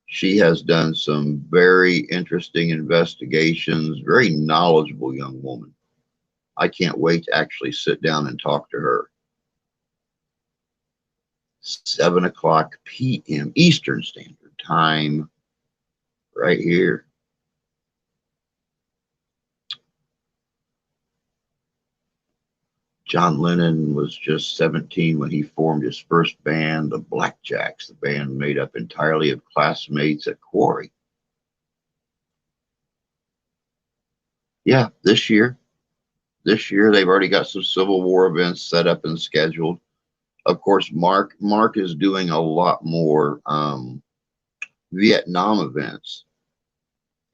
She has done some very interesting investigations, very knowledgeable young woman. I can't wait to actually sit down and talk to her. 7:00 p.m. Eastern Standard Time, right here. John Lennon was just 17 when he formed his first band, the Blackjacks, the band made up entirely of classmates at Quarry. Yeah, this year they've already got some Civil War events set up and scheduled. Of course, Mark is doing a lot more Vietnam events.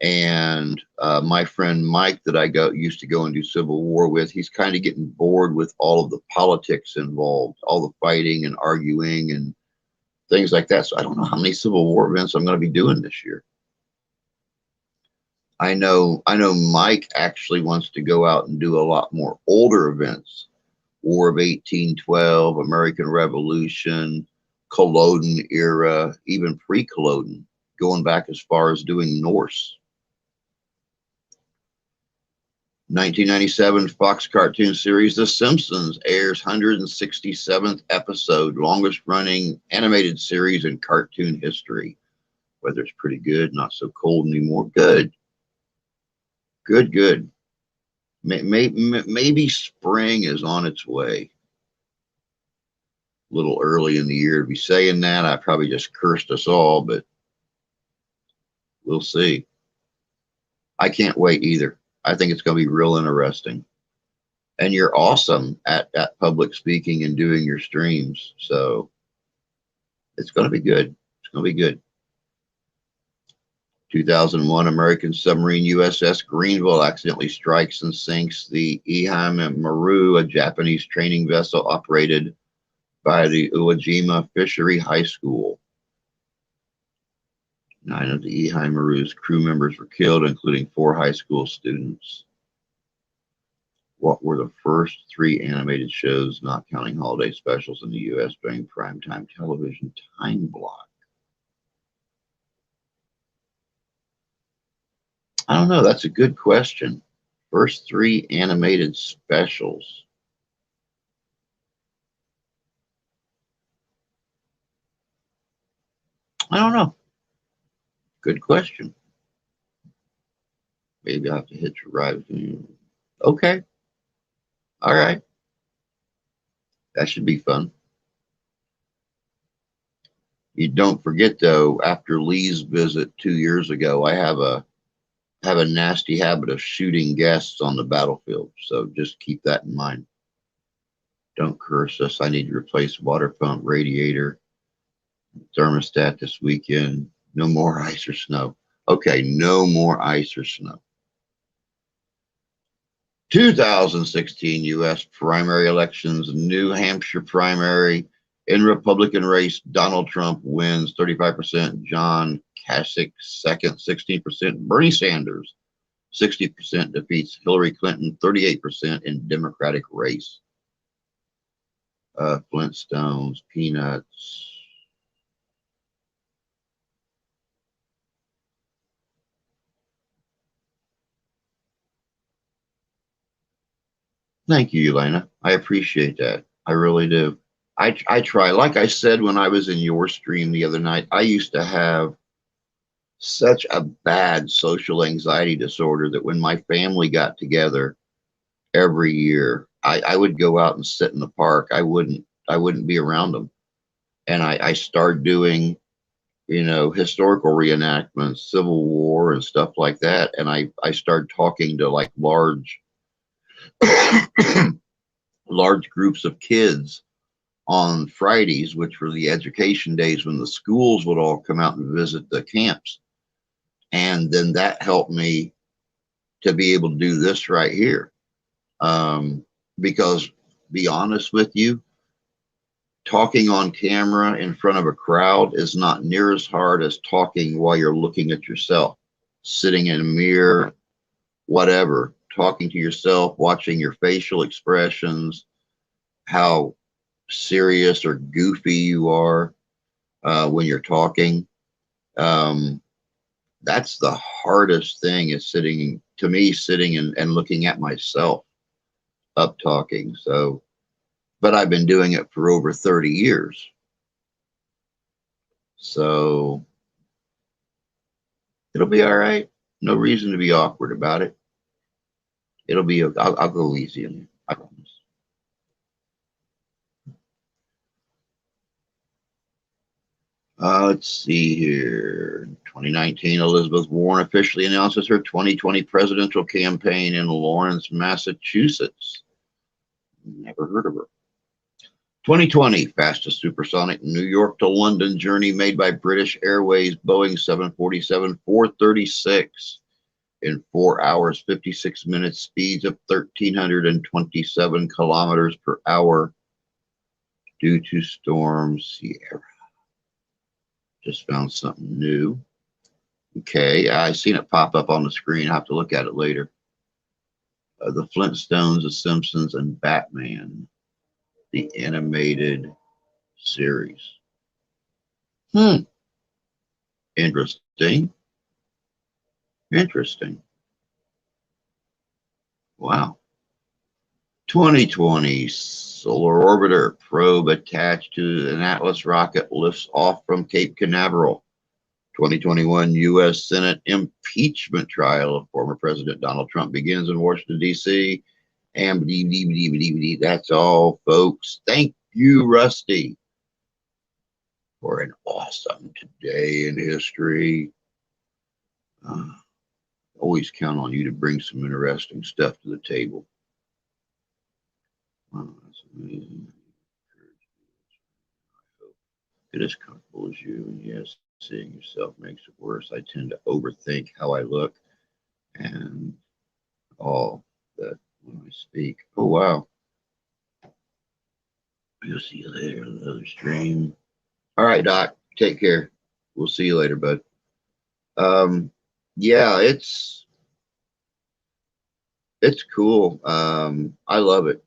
And my friend Mike that I used to go and do Civil War with, he's kind of getting bored with all of the politics involved, all the fighting and arguing and things like that. So I don't know how many Civil War events I'm going to be doing this year. I know Mike actually wants to go out and do a lot more older events. War of 1812, American Revolution, Culloden era, even pre-Culloden, going back as far as doing Norse. 1997 Fox cartoon series The Simpsons airs 167th episode, longest running animated series in cartoon history. Weather's pretty good, not so cold anymore. Good. Maybe spring is on its way. A little early in the year to be saying that. I probably just cursed us all, but we'll see. I can't wait either. I think it's going to be real interesting. And you're awesome at public speaking and doing your streams. So it's going to be good. It's going to be good. 2001 American submarine USS Greenville accidentally strikes and sinks the Ihime Maru, a Japanese training vessel operated by the Uwajima Fishery High School. 9 of the Ihime Maru's crew members were killed, including 4 high school students. What were the first 3 animated shows, not counting holiday specials, in the U.S. during primetime television time block? I don't know. That's a good question. First 3 animated specials. I don't know. Good question. Maybe I'll have to hitch a ride with you. Okay. All right. That should be fun. You don't forget, though, after Lee's visit 2 years ago, I have a nasty habit of shooting guests on the battlefield. So just keep that in mind. Don't curse us. I need to replace water pump, radiator, thermostat this weekend. No more ice or snow. Okay, no more ice or snow. 2016 U.S. primary elections, New Hampshire primary. In Republican race, Donald Trump wins 35%, John Kasich second, 16%, Bernie Sanders 60% defeats Hillary Clinton 38% in Democratic race. Flintstones, Peanuts. Thank you, Elena. I appreciate that. I really do. I try. Like I said when I was in your stream the other night, I used to have such a bad social anxiety disorder that when my family got together every year, I would go out and sit in the park. I wouldn't be around them. And I started doing, historical reenactments, Civil War and stuff like that. And I started talking to like large groups of kids on Fridays, which were the education days when the schools would all come out and visit the camps. And then that helped me to be able to do this right here. Because, be honest with you, talking on camera in front of a crowd is not near as hard as talking while you're looking at yourself, sitting in a mirror, whatever, talking to yourself, watching your facial expressions, how serious or goofy you are. when you're talking. Um, that's the hardest thing is sitting and looking at myself up talking. So, but I've been doing it for over 30 years. So it'll be all right. No reason to be awkward about it. It'll be, I'll go easy on you. I promise. Let's see here. 2019, Elizabeth Warren officially announces her 2020 presidential campaign in Lawrence, Massachusetts. Never heard of her. 2020, fastest supersonic New York to London journey made by British Airways Boeing 747-436 in 4 hours, 56 minutes, speeds of 1,327 kilometers per hour due to Storm Sierra. Just found something new. Okay, I seen it pop up on the screen. I have to look at it later. The Flintstones, The Simpsons, and Batman, the animated series. Interesting. Interesting. Wow. 2020 Solar Orbiter probe attached to an Atlas rocket lifts off from Cape Canaveral. 2021 U.S. Senate impeachment trial of former President Donald Trump begins in Washington, D.C. And that's all, folks. Thank you, Rusty, for an awesome today in history. Always count on you to bring some interesting stuff to the table. Wow, that's amazing. I hope get as comfortable as you. And yes, seeing yourself makes it worse. I tend to overthink how I look and all that when I speak. Oh, wow. We'll see you later on another stream. All right, Doc. Take care. We'll see you later, bud. Yeah, it's cool. I love it.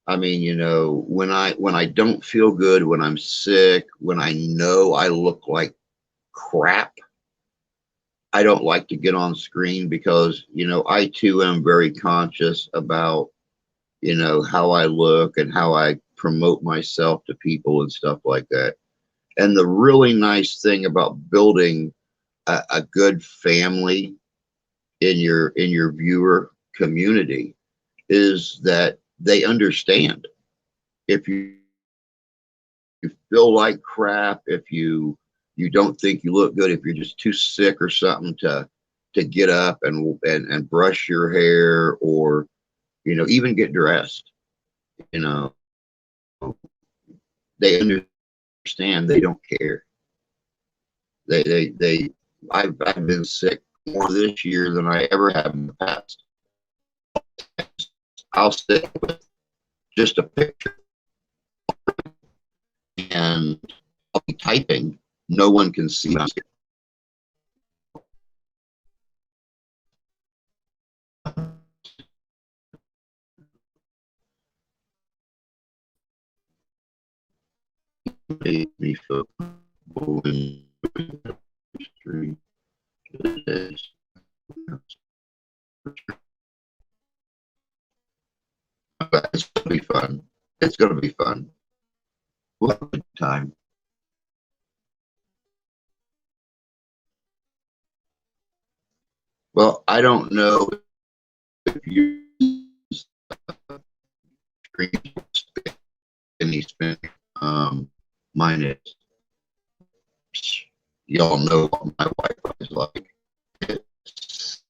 I mean, when I don't feel good, when I'm sick, when I know I look like crap, I don't like to get on screen because, I too am very conscious about, how I look and how I promote myself to people and stuff like that. And the really nice thing about building a good family in your viewer community is that they understand if you feel like crap, if you don't think you look good, if you're just too sick or something to get up and brush your hair or even get dressed, you know they understand. They don't care. They I've been sick more this year than I ever have in the past. I'll stick with just a picture and I'll be typing. No one can see me. Made me feel comfortable in history. It's gonna be fun. It's gonna be fun. We'll have a good time. Well, I don't know if you any spin. Mine is. Y'all know what my Wi-Fi is like. It's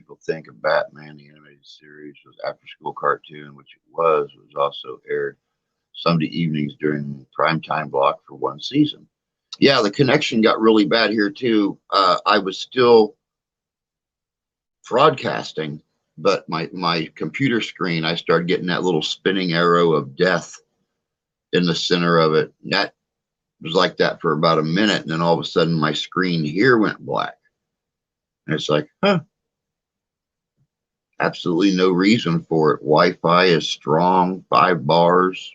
people think of Batman, the animated series, was after-school cartoon, which it was also aired Sunday evenings during primetime block for one season. Yeah, the connection got really bad here too. I was still broadcasting, but my computer screen, I started getting that little spinning arrow of death in the center of it. And that was like that for about a minute, and then all of a sudden my screen here went black. And it's like, huh, absolutely no reason for it. Wi-Fi is strong, 5 bars,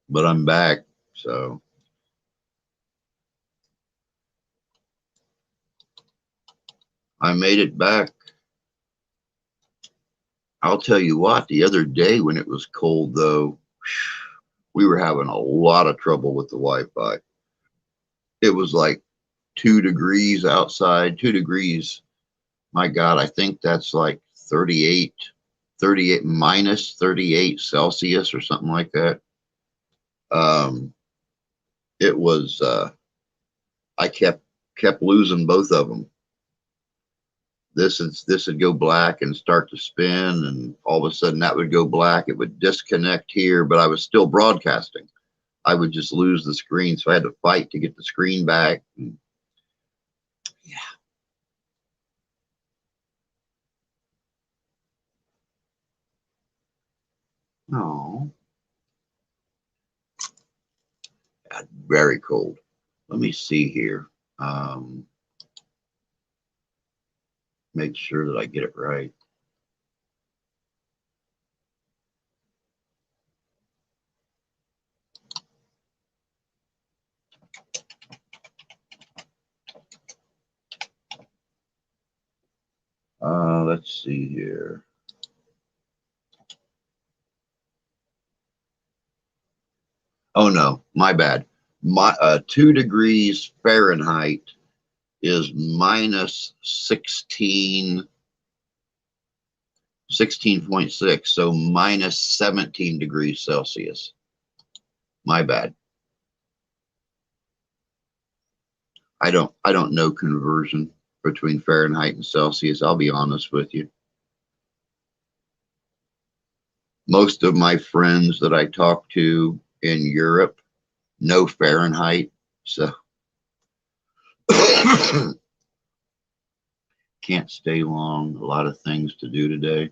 but I'm back. So I made it back. I'll tell you what, the other day when it was cold though, we were having a lot of trouble with the Wi-Fi. It was like 2 degrees outside, 2 degrees. My God, I think that's like 38 minus 38 Celsius or something like that. It was, I kept losing both of them. This would go black and start to spin, and all of a sudden that would go black. It would disconnect here, but I was still broadcasting. I would just lose the screen, so I had to fight to get the screen back. And yeah. Oh, very cold. Let me see here. Make sure that I get it right. Let's see here. Oh no, my bad. My 2 degrees Fahrenheit is minus 16.6, so minus 17 degrees Celsius. My bad. I don't know conversion between Fahrenheit and Celsius. I'll be honest with you. Most of my friends that I talk to in Europe know Fahrenheit, so can't stay long. A lot of things to do today.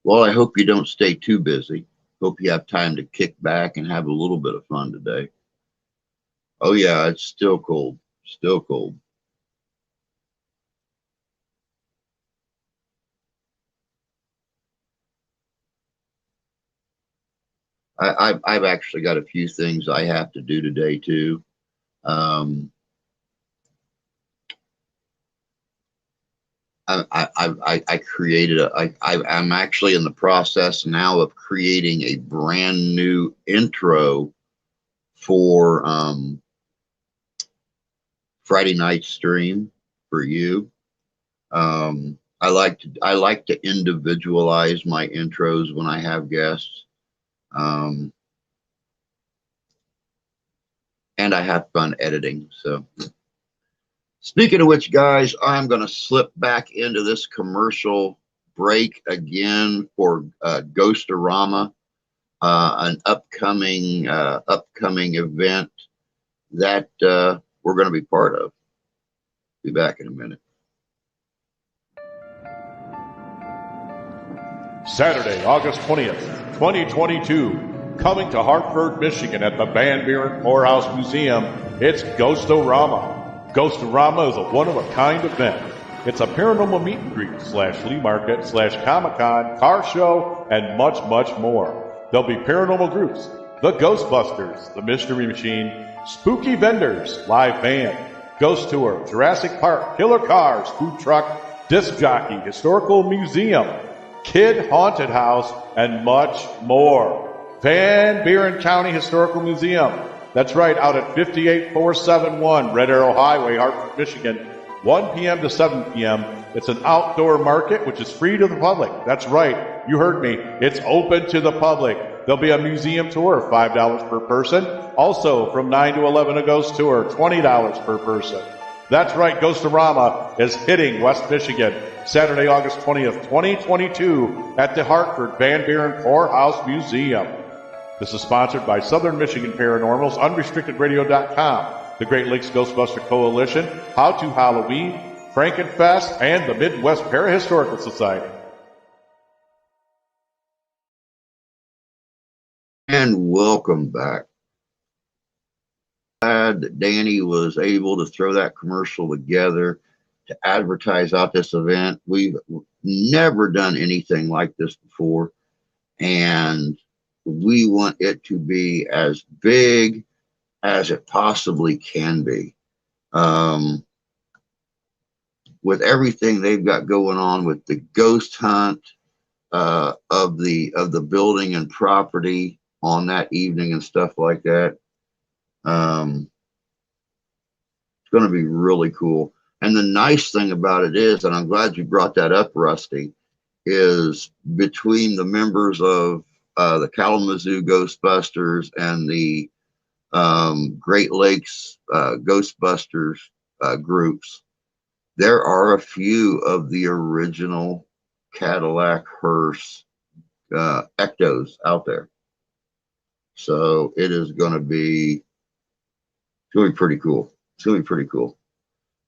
Well, I hope you don't stay too busy. Hope you have time to kick back and have a little bit of fun today. Oh yeah, it's still cold. Still cold. I've actually got a few things I have to do today too. I created I'm actually in the process now of creating a brand new intro for Friday night stream for you. I like to individualize my intros when I have guests. And I have fun editing. So speaking of which, guys, I'm going to slip back into this commercial break again for Ghostorama, an upcoming event that we're going to be part of. Be back in a minute. Saturday, August 20th, 2022. Coming to Hartford, Michigan at the Van Buren Poorhouse Museum, it's Ghostorama. Ghostorama is a one-of-a-kind event. It's a paranormal meet and greet / flea market / Comic-Con, car show, and much, much more. There'll be paranormal groups, the Ghostbusters, the Mystery Machine, spooky vendors, live band, ghost tour, Jurassic Park, killer cars, food truck, disc jockey, historical museum, kid haunted house, and much more. Van Buren County Historical Museum. That's right, out at 58471 Red Arrow Highway, Hartford, Michigan, 1 p.m. to 7 p.m. It's an outdoor market, which is free to the public. That's right, you heard me. It's open to the public. There'll be a museum tour, $5 per person. Also, from 9 to 11, a ghost tour, $20 per person. That's right, Ghost-O-Rama is hitting West Michigan Saturday, August 20th, 2022 at the Hartford Van Buren Poorhouse Museum. This is sponsored by Southern Michigan Paranormal's UnrestrictedRadio.com, the Great Lakes Ghostbuster Coalition, How to Halloween, Frankenfest, and the Midwest Parahistorical Society. And welcome back. Glad that Danny was able to throw that commercial together to advertise out this event. We've never done anything like this before, and we want it to be as big as it possibly can be. With everything they've got going on with the ghost hunt of the building and property on that evening and stuff like that. It's going to be really cool. And the nice thing about it is, and I'm glad you brought that up, Rusty, is between the members of the Kalamazoo Ghostbusters and the Great Lakes Ghostbusters groups, there are a few of the original Cadillac hearse ectos out there. So it is going to be pretty cool. It's going to be pretty cool.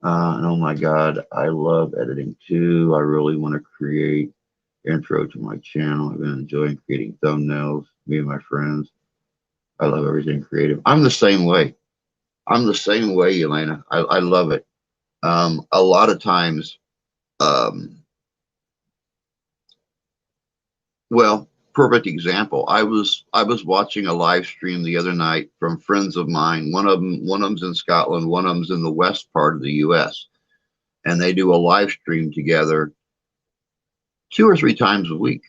And oh my God, I love editing too. I really want to create intro to my channel. I've been enjoying creating thumbnails, me and my friends. I love everything creative. I'm the same way. I'm the same way, Elena. I love it. A lot of times, well, perfect example. I was watching a live stream the other night from friends of mine. One of them's in Scotland, one of them's in the west part of the US. And they do a live stream together 2 or 3 times a week.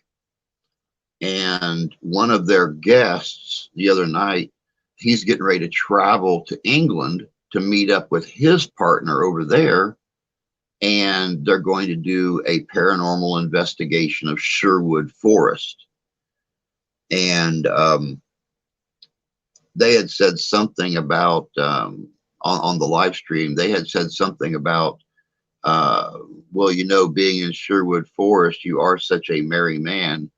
And one of their guests the other night, he's getting ready to travel to England to meet up with his partner over there. And they're going to do a paranormal investigation of Sherwood Forest. And they had said something about, on the live stream, they had said something about, well, you know, being in Sherwood Forest, you are such a merry man.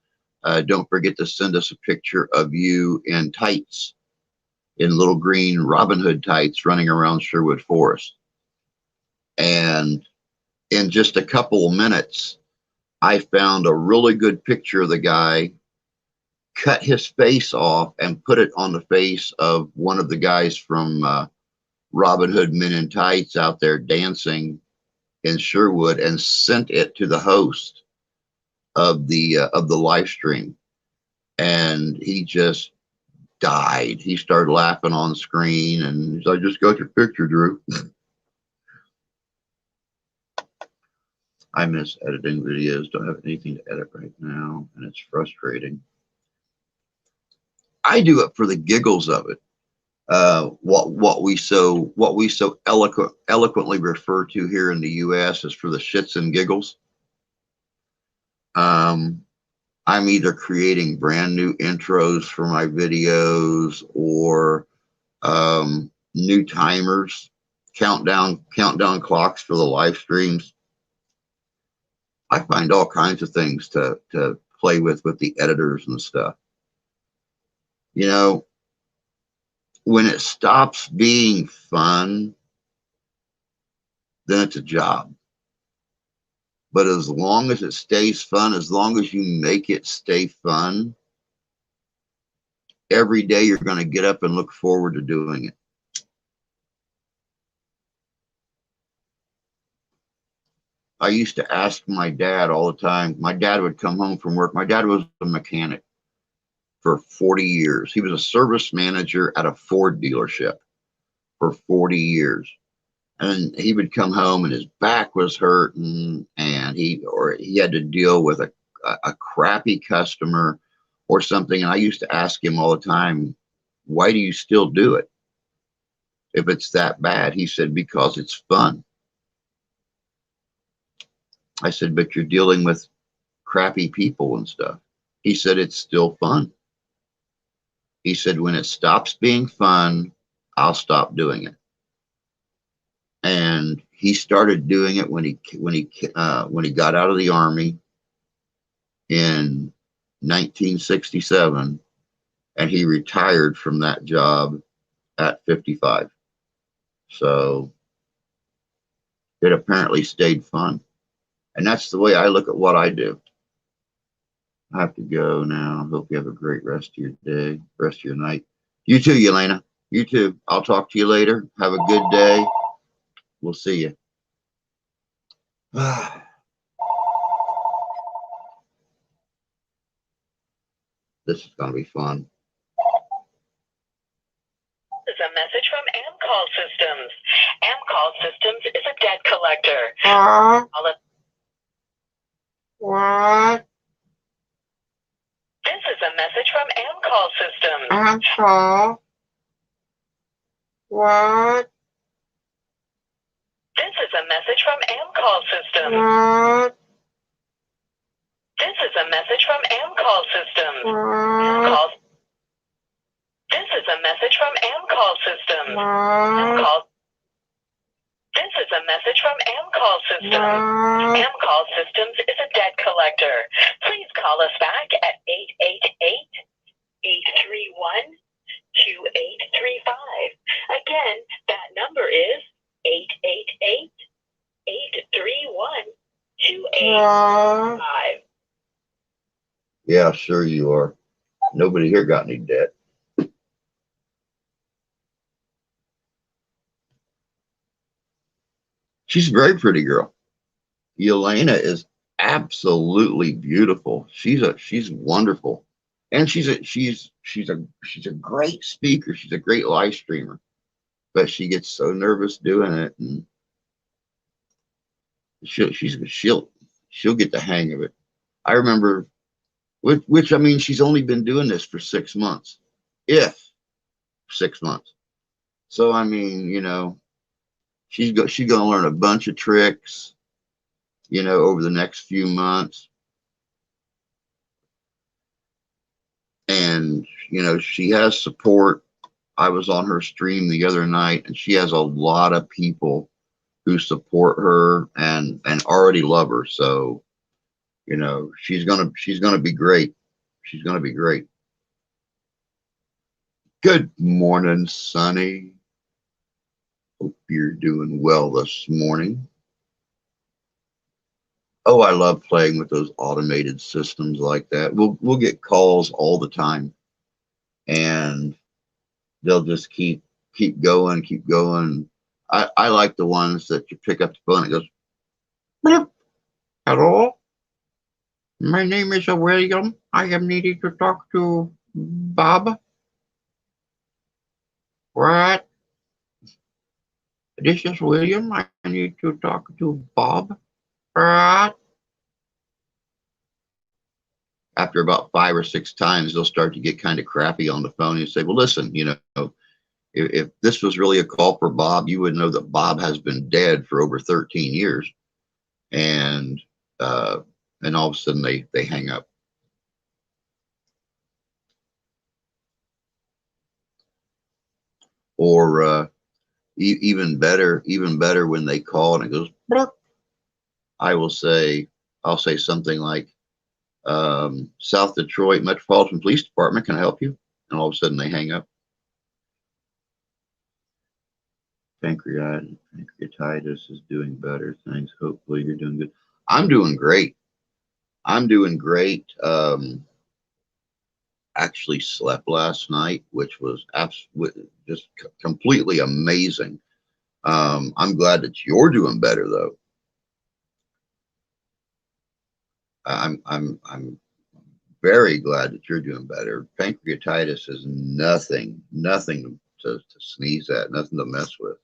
Don't forget to send us a picture of you in tights, in little green Robin Hood tights running around Sherwood Forest. And in just a couple of minutes, I found a really good picture of the guy, cut his face off and put it on the face of one of the guys from Robin Hood Men in Tights out there dancing in Sherwood, and sent it to the host of the live stream. And he just died. He started laughing on screen, and he's like, "I just got your picture, Drew." I miss editing videos. Don't have anything to edit right now, and it's frustrating. I do it for the giggles of it. What we so eloquently refer to here in the U.S. is for the shits and giggles. I'm either creating brand new intros for my videos, or new timers, countdown clocks for the live streams. I find all kinds of things to play with the editors and stuff. You know, when it stops being fun, then it's a job. But as long as it stays fun, as long as you make it stay fun, every day you're going to get up and look forward to doing it. I used to ask my dad all the time. My dad would come home from work. My dad was a mechanic for 40 years. He was a service manager at a Ford dealership for 40 years. And he would come home and his back was hurting, and he had to deal with a crappy customer or something. And I used to ask him all the time, "Why do you still do it if it's that bad?" He said, "Because it's fun." I said, "But you're dealing with crappy people and stuff." He said, "It's still fun." He said, when it stops being fun, I'll stop doing it. And he started doing it when he got out of the Army in 1967, and he retired from that job at 55. So it apparently stayed fun. And that's the way I look at what I do. I have to go now. Hope you have a great rest of your day, rest of your night. You too, Yelena. You too. I'll talk to you later. Have a good day. We'll see you. This is going to be fun. This is a message from AmCall Systems. AmCall Systems is a debt collector. What? This is a message from AmCall Systems. AmCall? What? This is a message from AmCall Systems. What? This is a message from AmCall Systems. What? This is a message from AmCall Systems. What? This is a message from AmCall Systems. What? AmCall Systems is a debt collector. Please call us back at 888-831-2835. Again, that number is 888-831-2835. Yeah, sure you are. Nobody here got any debt. She's a very pretty girl. Yelena is absolutely beautiful. She's wonderful, and she's a great speaker. She's a great live streamer, but she gets so nervous doing it, and she'll get the hang of it. I remember, which I mean, she's only been doing this for 6 months, if 6 months. So I mean, you know, she's gonna learn a bunch of tricks, you know, over the next few months. And, you know, she has support. I was on her stream the other night, and she has a lot of people who support her and already love her. So, you know, she's gonna be great. She's gonna be great. Good morning, Sonny. Hope you're doing well this morning. Oh, I love playing with those automated systems like that. We'll get calls all the time, and they'll just keep going, keep going. I like the ones that you pick up the phone and it goes, "Bloop. Hello, my name is William. I am needing to talk to Bob." What? This is William. I need to talk to Bob. What? After about 5 or 6 times, they'll start to get kind of crappy on the phone and say, well, listen, you know, if this was really a call for Bob, you would know that Bob has been dead for over 13 years. And all of a sudden they hang up. Or even better when they call and it goes, "Bloop." I'll say something like, South Detroit Metropolitan Police Department, can I help you? And all of a sudden they hang up. Pancreatitis is doing better. Thanks. Hopefully you're doing good. I'm doing great. Actually slept last night, which was just completely amazing. I'm glad that you're doing better though. I'm very glad that you're doing better. Pancreatitis is nothing to sneeze at, nothing to mess with.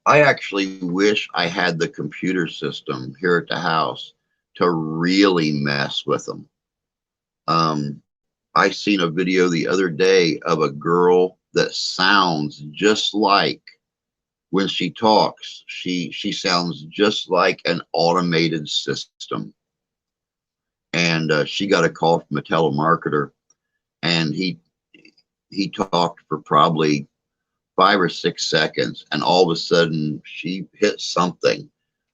I actually wish I had the computer system here at the house to really mess with them. I seen a video the other day of a girl that sounds just like, when she talks, she sounds just like an automated system. And she got a call from a telemarketer, and he talked for probably 5 or 6 seconds, and all of a sudden she hit something,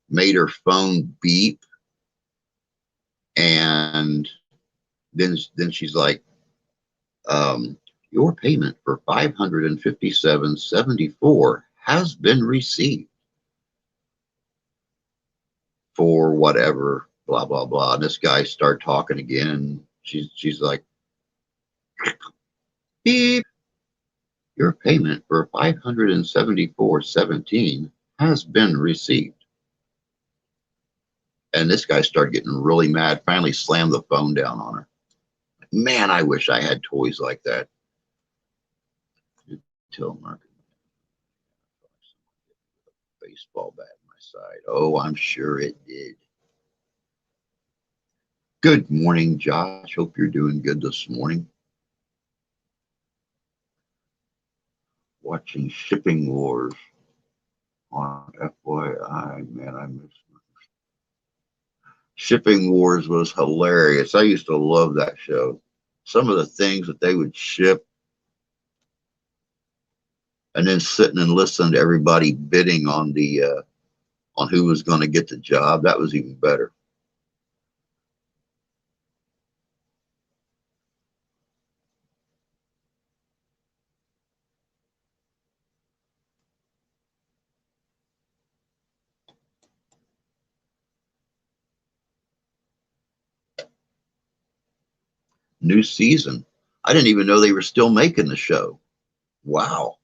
made her phone beep, and then she's like, your payment for $557.74 has been received for whatever, blah blah blah. And this guy start talking again. She's like, beep, your payment for $574.17 has been received. And this guy started getting really mad, finally slammed the phone down on her. Man, I wish I had toys like that. Telemarketer. Baseball bat on my side. Oh, I'm sure it did. Good morning, Josh. Hope you're doing good this morning. Watching Shipping Wars on FYI. Man, I miss Shipping Wars. Was hilarious. I used to love that show. Some of the things that they would ship, and then sitting and listening to everybody bidding on the on who was going to get the job. That was even better. New season. I didn't even know they were still making the show. Wow.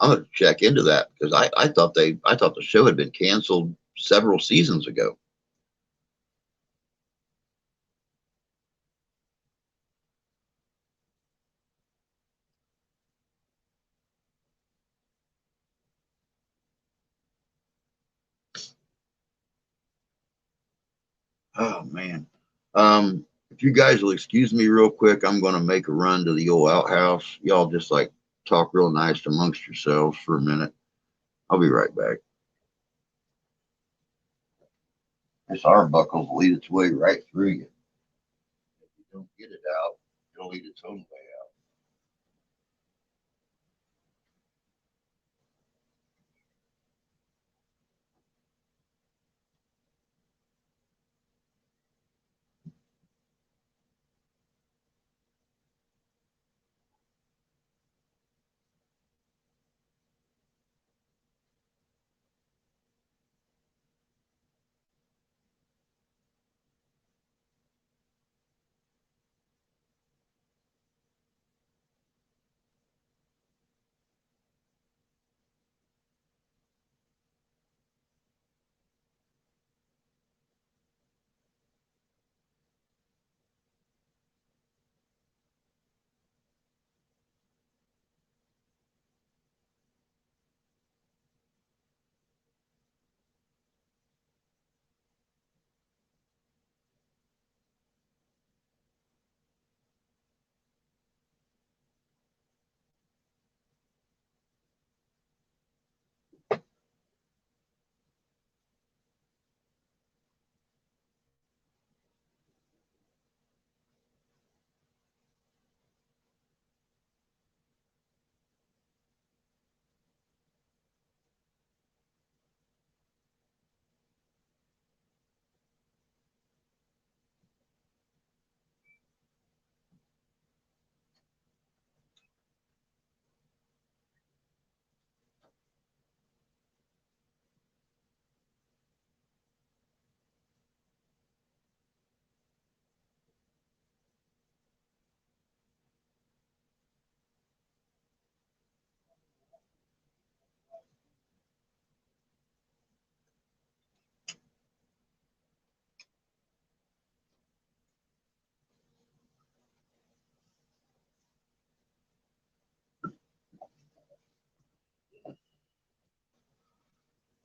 I'm gonna check into that, because I thought the show had been canceled several seasons ago. Oh man. If you guys will excuse me real quick, I'm gonna make a run to the old outhouse. Y'all just like talk real nice amongst yourselves for a minute. I'll be right back. This arbuckle will lead its way right through you. If you don't get it out, it'll lead its own way out.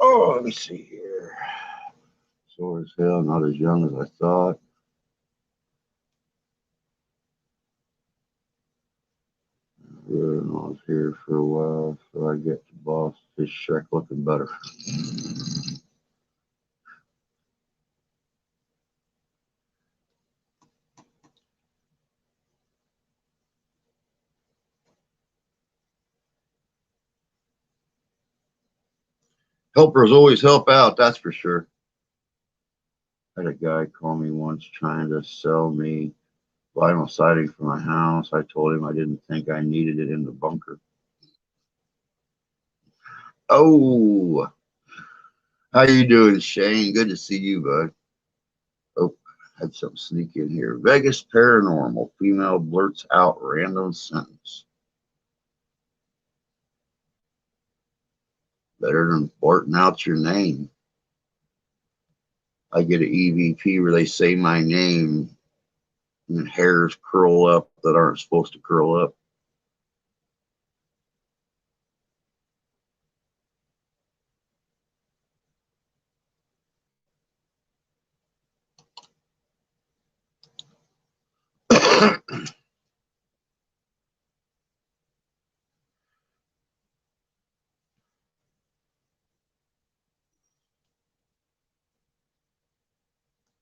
Oh, let me see here. So Poor as hell, not as young as I thought. I was here for a while, so I get to boss this Shrek looking better. Helpers always help out, that's for sure. I had a guy call me once trying to sell me vinyl siding for my house. I told him I didn't think I needed it in the bunker. Oh, how you doing, Shane? Good to see you, bud. Oh, had something sneak in here. Vegas paranormal. Female blurts out random sentence. Better than blurting out your name. I get an EVP where they say my name and hairs curl up that aren't supposed to curl up.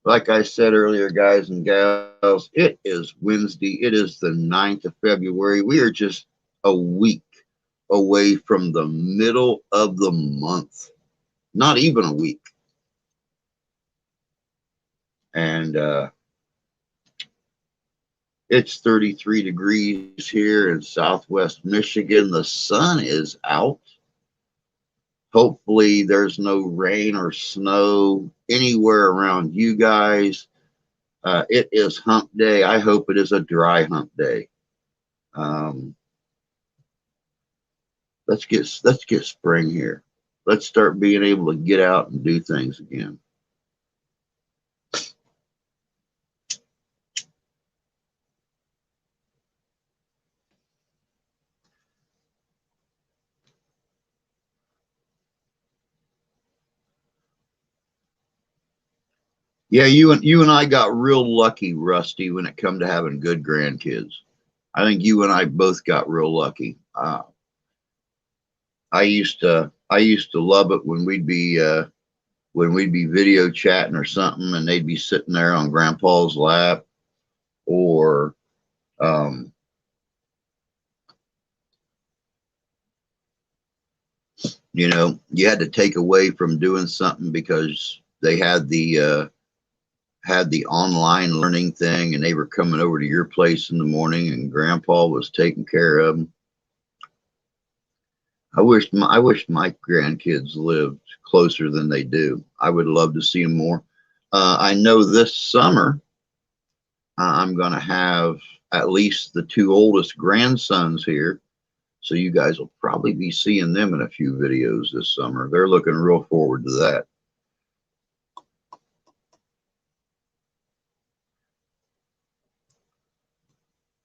Like I said earlier, guys and gals, it is Wednesday. It is the 9th of February. We are just a week away from the middle of the month. Not even a week. And it's 33 degrees here in Southwest Michigan. The sun is out. Hopefully there's no rain or snow anywhere around you guys. It is hump day. I hope it is a dry hump day. Let's get spring here. Let's start being able to get out and do things again. Yeah, you and I got real lucky, Rusty, when it come to having good grandkids. I think you and I both got real lucky. I used to love it when we'd be video chatting or something, and they'd be sitting there on Grandpa's lap, or you had to take away from doing something because they had the online learning thing, and they were coming over to your place in the morning, and Grandpa was taking care of them. I wish my grandkids lived closer than they do. I would love to see them more. I know this summer I'm going to have at least the two oldest grandsons here, so you guys will probably be seeing them in a few videos this summer. They're looking real forward to that.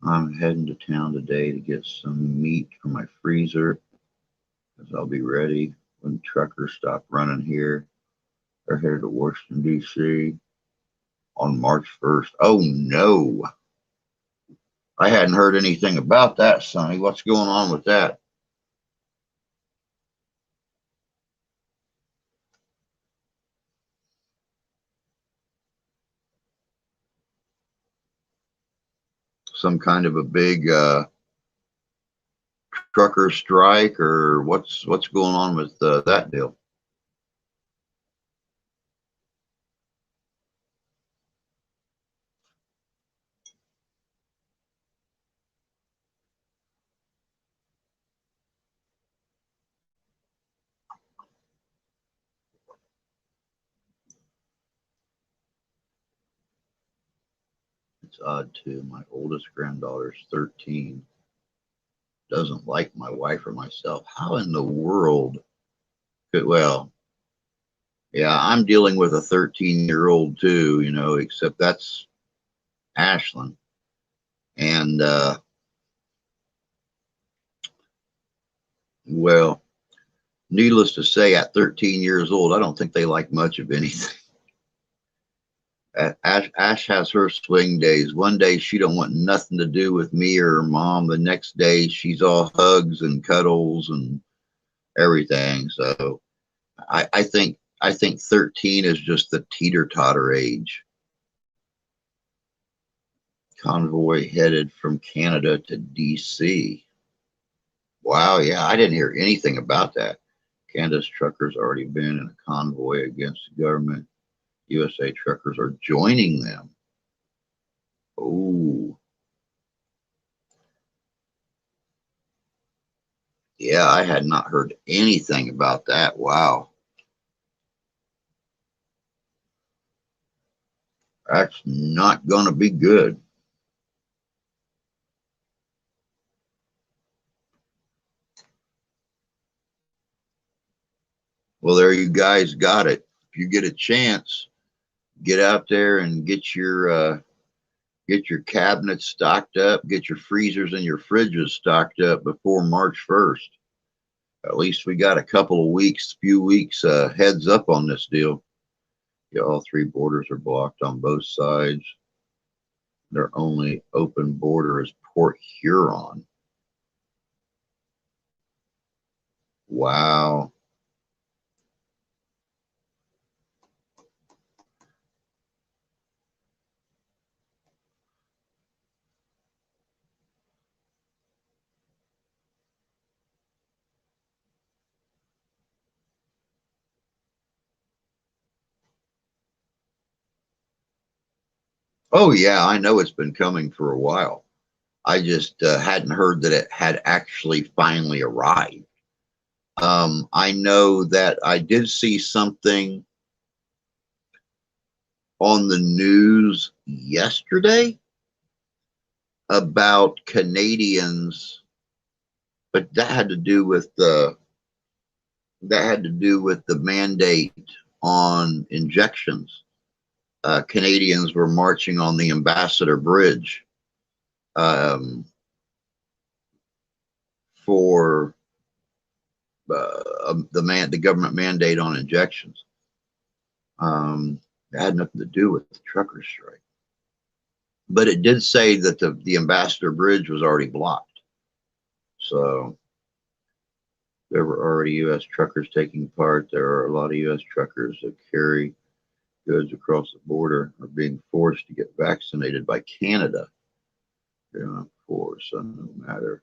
I'm heading to town today to get some meat for my freezer, because I'll be ready when truckers stop running here. They're headed to Washington, D.C. on March 1st. Oh, no. I hadn't heard anything about that, Sonny. What's going on with that? Some kind of a big trucker strike, or what's going on with that deal? It's odd too. My oldest granddaughter's 13. Doesn't like my wife or myself. How in the world could, well, yeah, I'm dealing with a 13-year-old too, except that's Ashlyn. And well, needless to say, at 13 years old, I don't think they like much of anything. Ash has her swing days. One day she don't want nothing to do with me or her mom. The next day she's all hugs and cuddles and everything. So I think 13 is just the teeter-totter age. Convoy headed from Canada to DC. Wow, yeah, I didn't hear anything about that. Canada's truckers already been in a convoy against the government. USA truckers are joining them. Oh, yeah, I had not heard anything about that. Wow, that's not going to be good. Well, there you guys got it. If you get a chance, get out there and get your cabinets stocked up, get your freezers and your fridges stocked up before March 1st. At least we got a couple of weeks, few weeks heads up on this deal. Yeah, all three borders are blocked on both sides. Their only open border is Port Huron. Wow. Oh, yeah, I know it's been coming for a while. I just hadn't heard that it had actually finally arrived. I know that I did see something on the news yesterday about Canadians, but that had to do with the mandate on injections. Canadians were marching on the Ambassador Bridge for the government mandate on injections. It had nothing to do with the trucker strike, but it did say that the Ambassador Bridge was already blocked. So there were already U.S. truckers taking part. There are a lot of U.S. truckers that carry goods across the border are being forced to get vaccinated by Canada. They're not forced, so no matter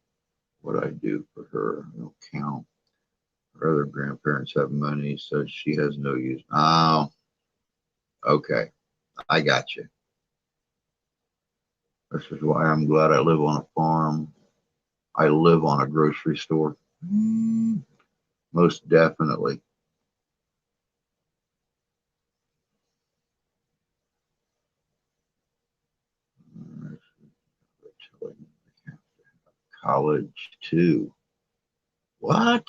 what I do for her, it'll count. Her other grandparents have money, so she has no use. Oh, okay. I got you. This is why I'm glad I live on a farm. I live on a grocery store. Most definitely. College too. What?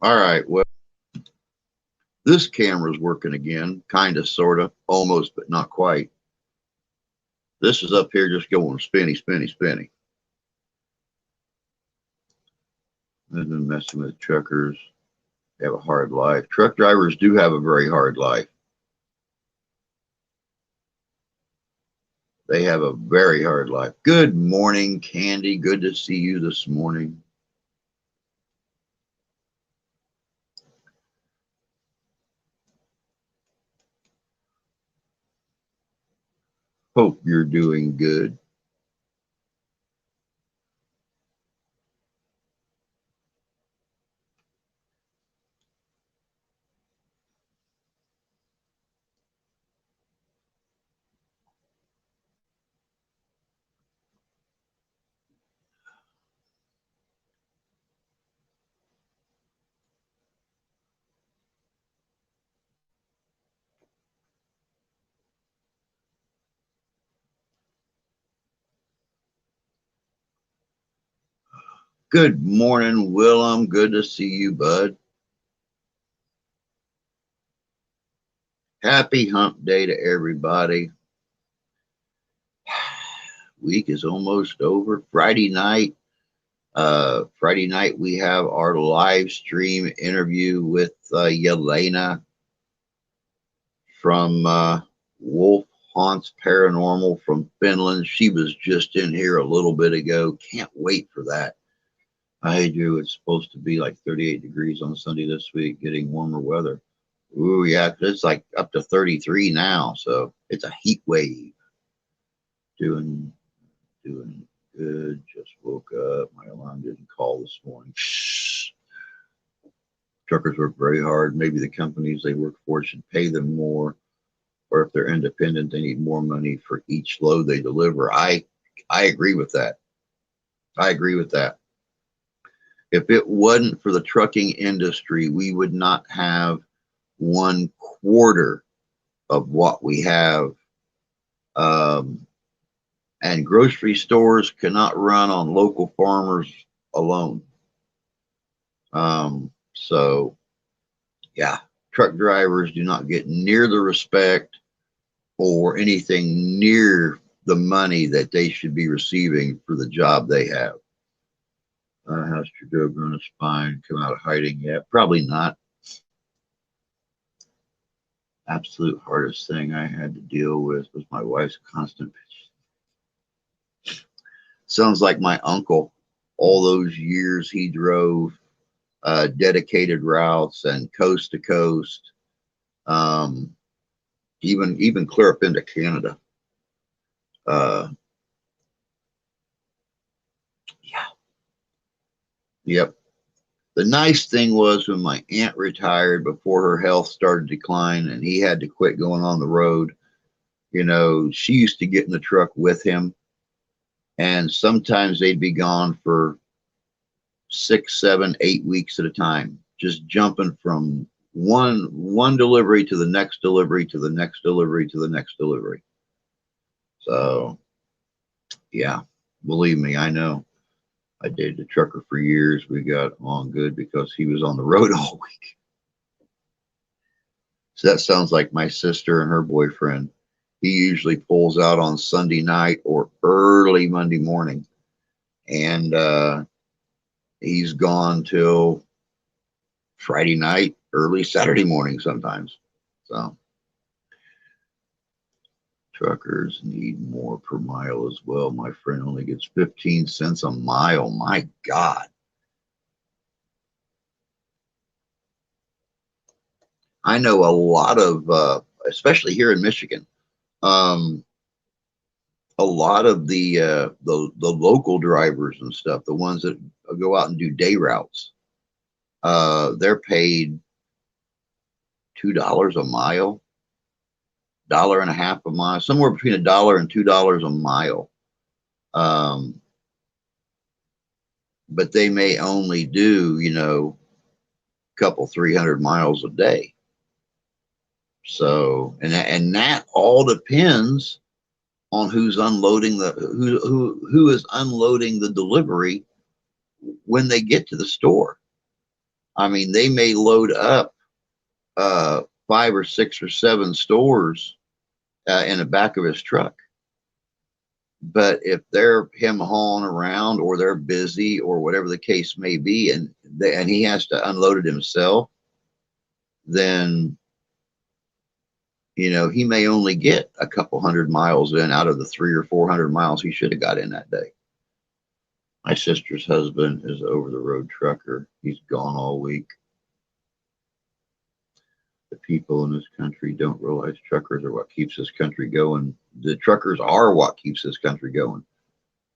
All right. Well, this camera's working again, kind of, sort of, almost, but not quite. This is up here just going spinny, spinny, spinny. I've been messing with truckers. They have a hard life. Truck drivers do have a very hard life. They have a very hard life. Good morning, Candy. Good to see you this morning. Hope you're doing good. Good morning, Willem. Good to see you, bud. Happy hump day to everybody. Week is almost over. Friday night. Friday night we have our live stream interview with Yelena from Wolf Haunts Paranormal from Finland. She was just in here a little bit ago. Can't wait for that. I do. It's supposed to be like 38 degrees on Sunday this week, getting warmer weather. Ooh, yeah, it's like up to 33 now, so it's a heat wave. Doing good. Just woke up. My alarm didn't call this morning. Shh. Truckers work very hard. Maybe the companies they work for should pay them more, or if they're independent, they need more money for each load they deliver. I agree with that. I agree with that. If it wasn't for the trucking industry, we would not have 1/4 of what we have. And grocery stores cannot run on local farmers alone. So, yeah, truck drivers do not get near the respect or anything near the money that they should be receiving for the job they have. Has Trudeau grown a spine, come out of hiding yet? Probably not. Absolute hardest thing I had to deal with was my wife's constant pitch. Sounds like my uncle. All those years he drove dedicated routes and coast to coast, even clear up into Canada. Yeah. Yep. The nice thing was when my aunt retired before her health started to decline and he had to quit going on the road, she used to get in the truck with him, and sometimes they'd be gone for 6, 7, 8 weeks at a time, just jumping from one delivery to the next delivery to the next delivery to the next delivery. So, yeah, believe me, I know. I dated a trucker for years. We got on good because he was on the road all week. So that sounds like my sister and her boyfriend. He usually pulls out on Sunday night or early Monday morning. And he's gone till Friday night, early Saturday morning sometimes. So truckers need more per mile as well. My friend only gets 15 cents a mile. My God. I know a lot of, especially here in Michigan, a lot of the local drivers and stuff, the ones that go out and do day routes, they're paid $2 a mile, $1.50 a mile, somewhere between $1 and $2 a mile. But they may only do, a couple 300 miles a day. So, and that all depends on who's unloading who is unloading the delivery when they get to the store. I mean, they may load up 5 or 6 or 7 stores in the back of his truck. But if they're him hauling around or they're busy or whatever the case may be, and he has to unload it himself, then You know, he may only get a couple hundred miles in out of the 300 or 400 miles he should have got in that day. My sister's husband is an over-the-road trucker. He's gone all week. The people in this country don't realize truckers are what keeps this country going. The truckers are what keeps this country going.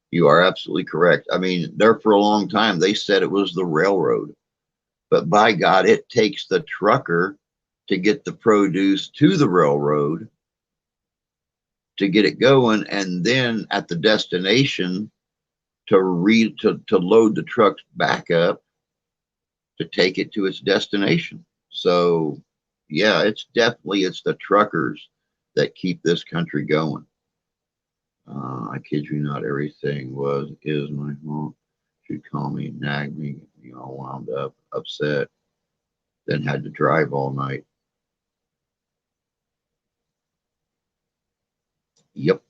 You are absolutely correct. I mean, there for a long time, they said it was the railroad. But by God, it takes the trucker to get the produce to the railroad to get it going, and then at the destination to load the trucks back up to take it to its destination. So yeah, it's the truckers that keep this country going. I kid you not, everything is my fault. She'd call me, nag me, you know, wound up, upset, then had to drive all night. Yep.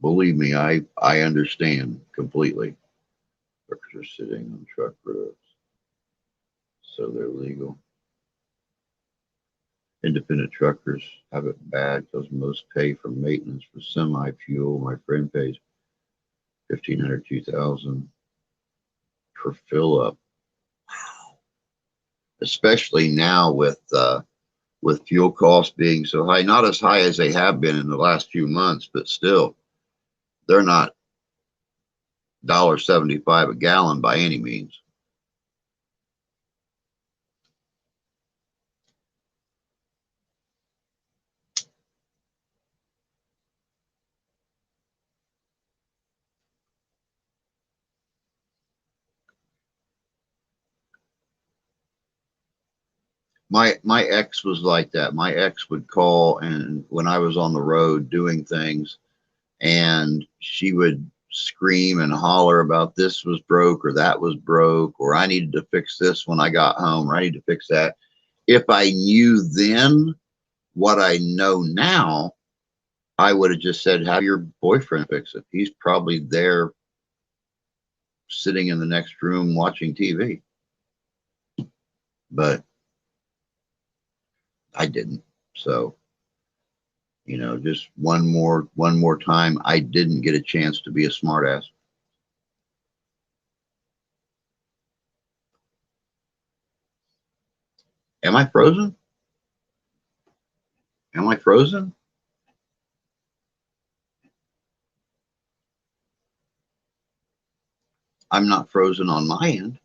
Believe me, I understand completely. Truckers are sitting on truck roads, so they're legal. Independent truckers have it bad because most pay for maintenance for semi-fuel. My friend pays $1,500, $2,000 for fill up. Wow. Especially now with fuel costs being so high, not as high as they have been in the last few months, but still, they're not $1.75 a gallon by any means. My ex was like that. My ex would call, and when I was on the road doing things, and she would scream and holler about this was broke or that was broke, or I needed to fix this when I got home, or I need to fix that. If I knew then what I know now, I would have just said, have your boyfriend fix it. He's probably there sitting in the next room watching TV. But I didn't. So, you know, just one more time, I didn't get a chance to be a smartass. Am I frozen? Am I frozen? I'm not frozen on my end.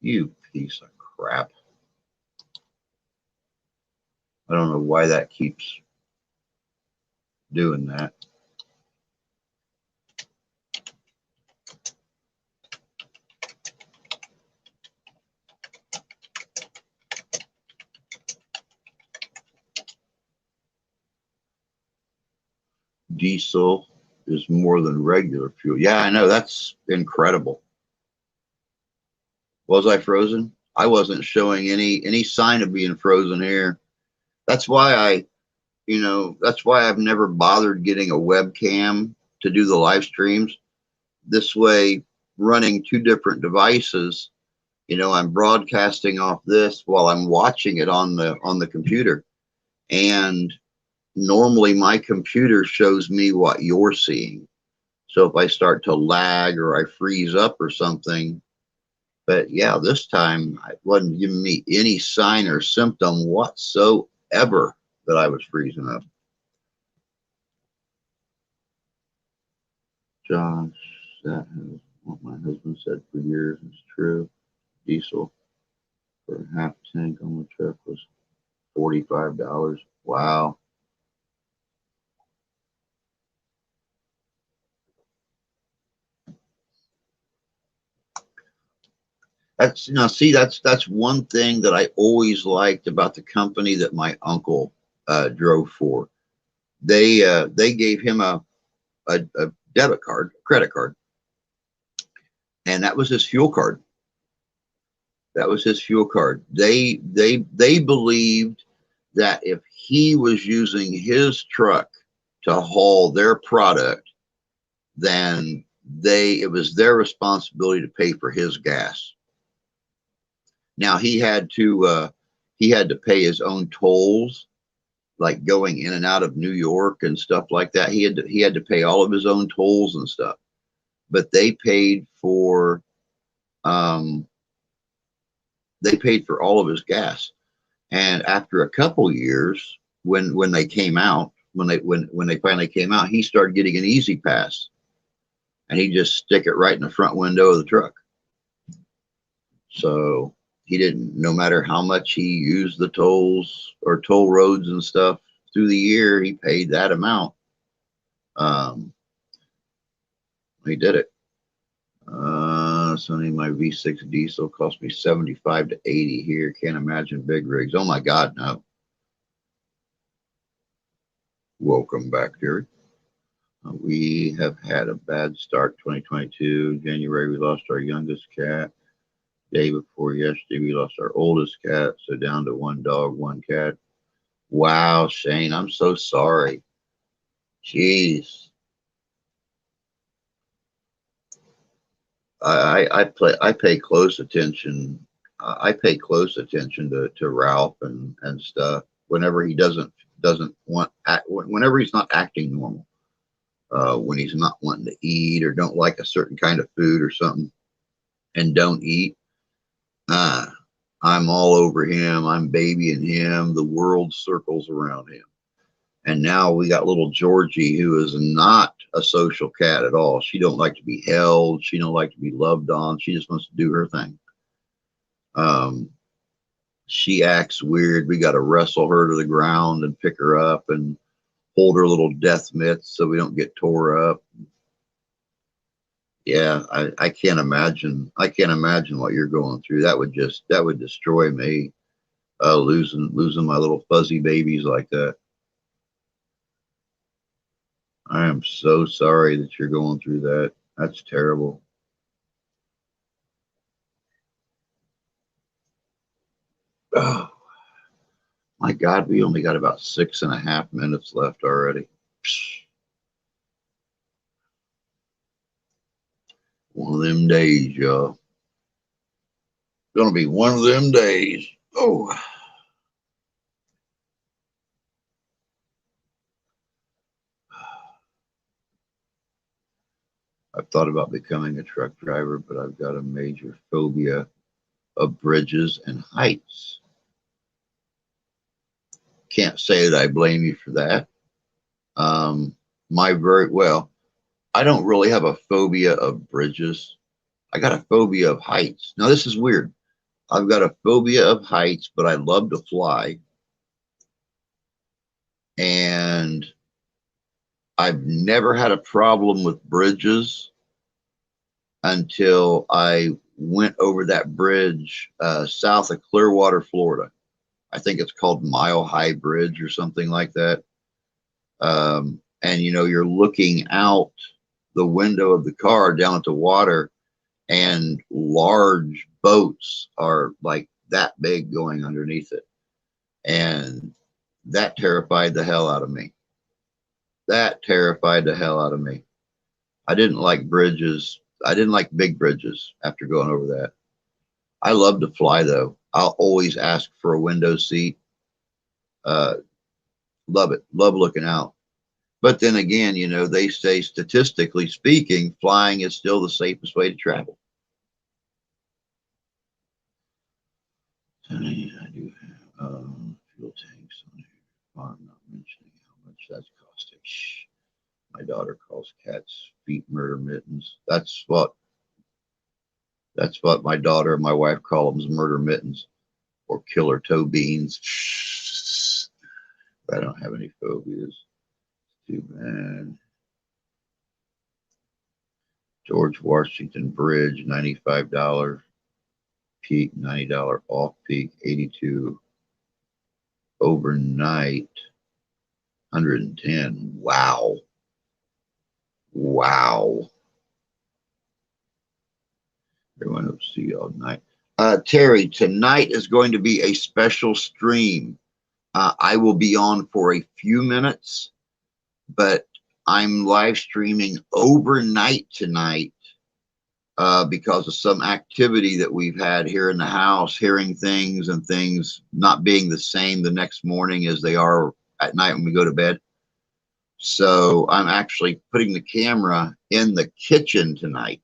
You piece of crap. I don't know why that keeps doing that. Diesel is more than regular fuel. Yeah, I know. That's incredible. Was I frozen? I wasn't showing any sign of being frozen here. That's why that's why I've never bothered getting a webcam to do the live streams. This way, running two different devices, you know, I'm broadcasting off this while I'm watching it on the computer. And normally my computer shows me what you're seeing. So if I start to lag or I freeze up or something, but yeah, this time it wasn't giving me any sign or symptom whatsoever that I was freezing up. Josh, that is what my husband said for years is true. Diesel for a half tank on the truck was $45. Wow. That's that's one thing that I always liked about the company that my uncle drove for. They gave him a debit card, credit card, and that was his fuel card. That was his fuel card. They believed that if he was using his truck to haul their product, then it was their responsibility to pay for his gas. Now he had to pay his own tolls, like going in and out of New York and stuff like that. He had to pay all of his own tolls and stuff. But they paid for all of his gas. And after a couple years, when they came out, when they finally came out, he started getting an easy pass, and he just stick it right in the front window of the truck. So he didn't, no matter how much he used the tolls or toll roads and stuff through the year, he paid that amount. He did it. Sonny, my V6 diesel cost me 75 to 80 here. Can't imagine big rigs. Oh my God, no. Welcome back, Jerry. We have had a bad start 2022. January, we lost our youngest cat. Day before yesterday, we lost our oldest cat. So down to 1 dog, 1 cat. Wow, Shane, I'm so sorry. Jeez. I pay close attention. I pay close attention to Ralph and stuff whenever he doesn't want whenever he's not acting normal. When he's not wanting to eat or don't like a certain kind of food or something and don't eat. I'm all over him. I'm babying him. The world circles around him. And now we got little Georgie, who is not a social cat at all. She don't like to be held. She don't like to be loved on. She just wants to do her thing. She acts weird. We got to wrestle her to the ground and pick her up and hold her little death mitts so we don't get tore up. Yeah, I can't imagine. I can't imagine what you're going through. That would destroy me. Losing my little fuzzy babies like that. I am so sorry that you're going through that. That's terrible. Oh, my God, we only got about 6.5 minutes left already. One of them days, y'all. Gonna be one of them days. Oh. I've thought about becoming a truck driver, but I've got a major phobia of bridges and heights. Can't say that I blame you for that. I don't really have a phobia of bridges. I got a phobia of heights. Now, this is weird. I've got a phobia of heights, but I love to fly. And I've never had a problem with bridges until I went over that bridge south of Clearwater, Florida. I think it's called Mile High Bridge or something like that. And, you know, you're looking out the window of the car down at the water, and large boats are like that big going underneath it. And that terrified the hell out of me. That terrified the hell out of me. I didn't like bridges. I didn't like big bridges after going over that. I love to fly, though. I'll always ask for a window seat. Love it. Love looking out. But then again, you know, they say statistically speaking, flying is still the safest way to travel. I do have fuel tanks on here. I'm not mentioning how much that's costing. Shh. My daughter calls cats feet murder mittens. That's what my daughter and my wife call them, murder mittens or killer toe beans. Shh. I don't have any phobias. Too bad. George Washington Bridge, $95 peak, $90 off peak, 82 overnight, 110. Wow. Wow. Everyone will see you all night. Terry, tonight is going to be a special stream. I will be on for a few minutes, but I'm live streaming overnight tonight because of some activity that we've had here in the house, hearing things and things not being the same the next morning as they are at night when we go to bed. So I'm actually putting the camera in the kitchen tonight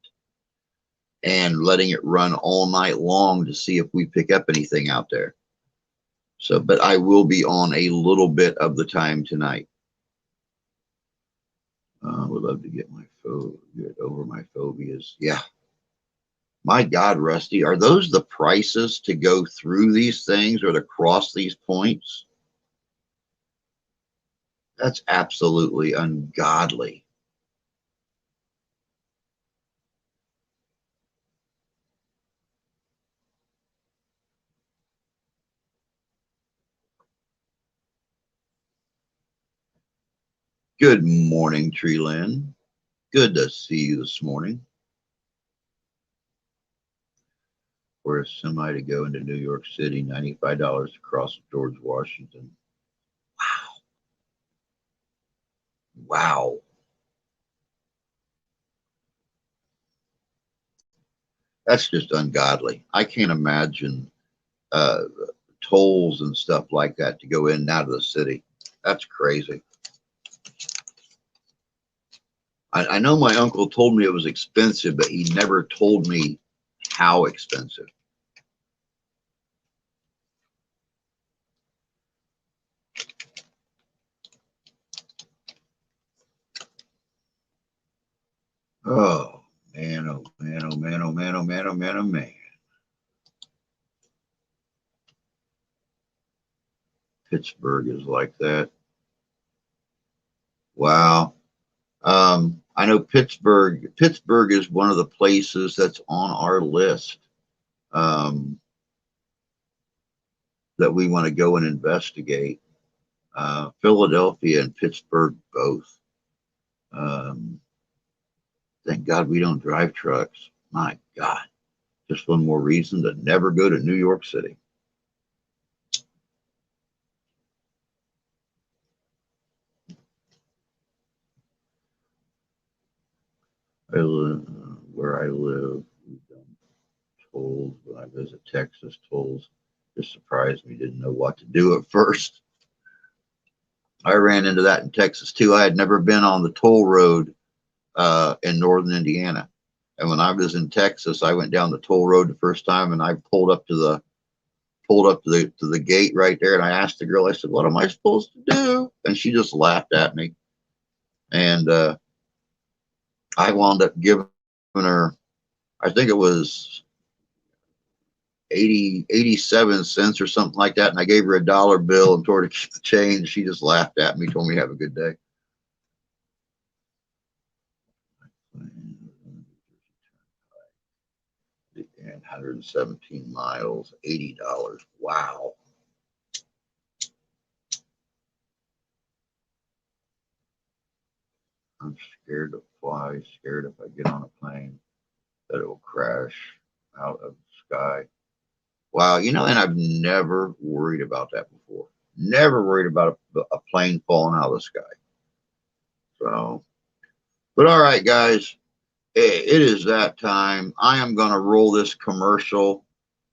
and letting it run all night long to see if we pick up anything out there. So, but I will be on a little bit of the time tonight. I would love to get over my phobias. Yeah. My God, Rusty, are those the prices to go through these things or to cross these points? That's absolutely ungodly. Good morning, Treeland. Good to see you this morning. For a semi to go into New York City, $95 to cross George Washington. Wow. Wow. That's just ungodly. I can't imagine tolls and stuff like that to go in and out of the city. That's crazy. I know my uncle told me it was expensive, but he never told me how expensive. Oh, man, oh, man, oh, man, oh, man, oh, man, oh, man, oh, man. Pittsburgh is like that. Wow. I know Pittsburgh is one of the places that's on our list that we want to go and investigate. Philadelphia and Pittsburgh both. Thank God we don't drive trucks. My God. Just one more reason to never go to New York City. Where I live, we've done tolls. When I visit Texas, tolls just surprised me. Didn't know what to do at first. I ran into that in Texas too. I had never been on the toll road in northern Indiana, and when I was in Texas, I went down the toll road the first time, and I pulled up to the gate right there, and I asked the girl. I said, "What am I supposed to do?" And she just laughed at me, and I wound up giving her, I think it was 87 cents or something like that. And I gave her a dollar bill and told her to keep the change. She just laughed at me, told me have a good day. And 117 miles, $80. Wow. I'm scared to fly, scared if I get on a plane that it will crash out of the sky. Wow, and I've never worried about that before. Never worried about a plane falling out of the sky. So, but all right, guys, it is that time. I am going to roll this commercial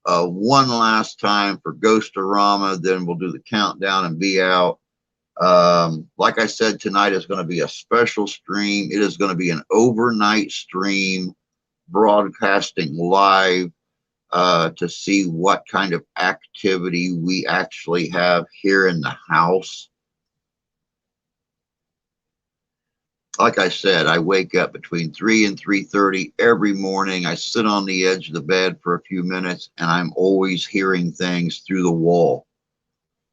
one last time for Ghostorama. Then we'll do the countdown and be out. Like I said, tonight is going to be a special stream. It is going to be an overnight stream broadcasting live to see what kind of activity we actually have here in the house. Like I said, I wake up between 3 and 3:30 every morning. I sit on the edge of the bed for a few minutes, and I'm always hearing things through the wall.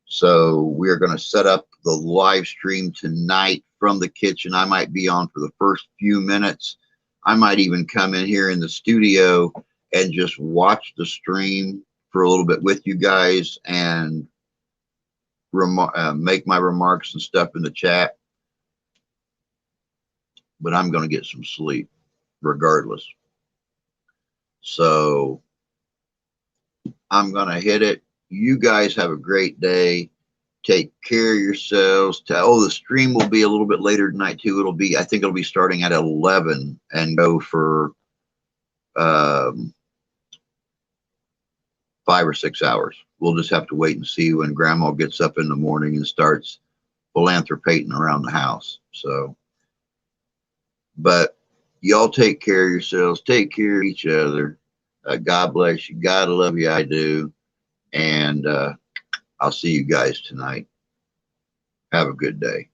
So we're going to set up the live stream tonight from the kitchen. I might be on for the first few minutes. I might even come in here in the studio and just watch the stream for a little bit with you guys and make my remarks and stuff in the chat. But I'm going to get some sleep regardless. So I'm going to hit it. You guys have a great day. Take care of yourselves. The stream will be a little bit later tonight too. I think it'll be starting at 11 and go for 5 or 6 hours. We'll just have to wait and see when Grandma gets up in the morning and starts philanthropating around the house. So, but y'all take care of yourselves. Take care of each other. God bless you. God love you. I do. And I'll see you guys tonight. Have a good day.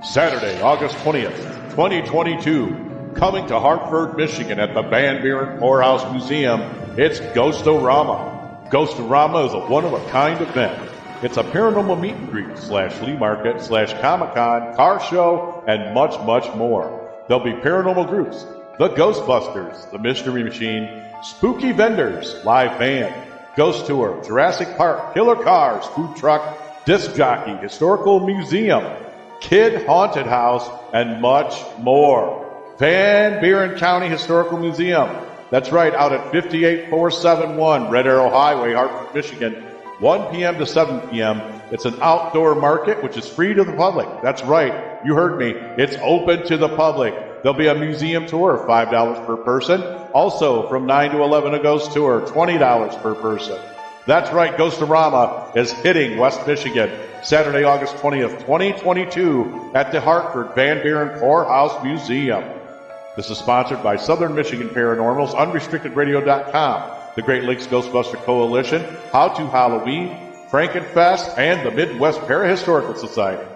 Saturday, August 20th, 2022, coming to Hartford, Michigan at the Van Buren Poorhouse Museum, it's Ghost-O-Rama. Ghost-O-Rama is a one-of-a-kind event. It's a paranormal meet and greet / flea market / Comic-Con, car show, and much, much more. There'll be paranormal groups, the Ghostbusters, the Mystery Machine, spooky vendors, live band, ghost tour, Jurassic Park, killer cars, food truck, disc jockey, historical museum, kid haunted house, and much more. Van Buren County Historical Museum. That's right, out at 58471 Red Arrow Highway, Hartford, Michigan, 1 p.m. to 7 p.m. It's an outdoor market, which is free to the public. That's right, you heard me. It's open to the public. There'll be a museum tour, $5 per person. Also, from 9 to 11, a ghost tour, $20 per person. That's right, Ghost-O-Rama is hitting West Michigan, Saturday, August 20th, 2022, at the Hartford Van Buren Poorhouse Museum. This is sponsored by Southern Michigan Paranormals, UnrestrictedRadio.com, the Great Lakes Ghostbuster Coalition, How to Halloween, Frankenfest, and the Midwest Parahistorical Society.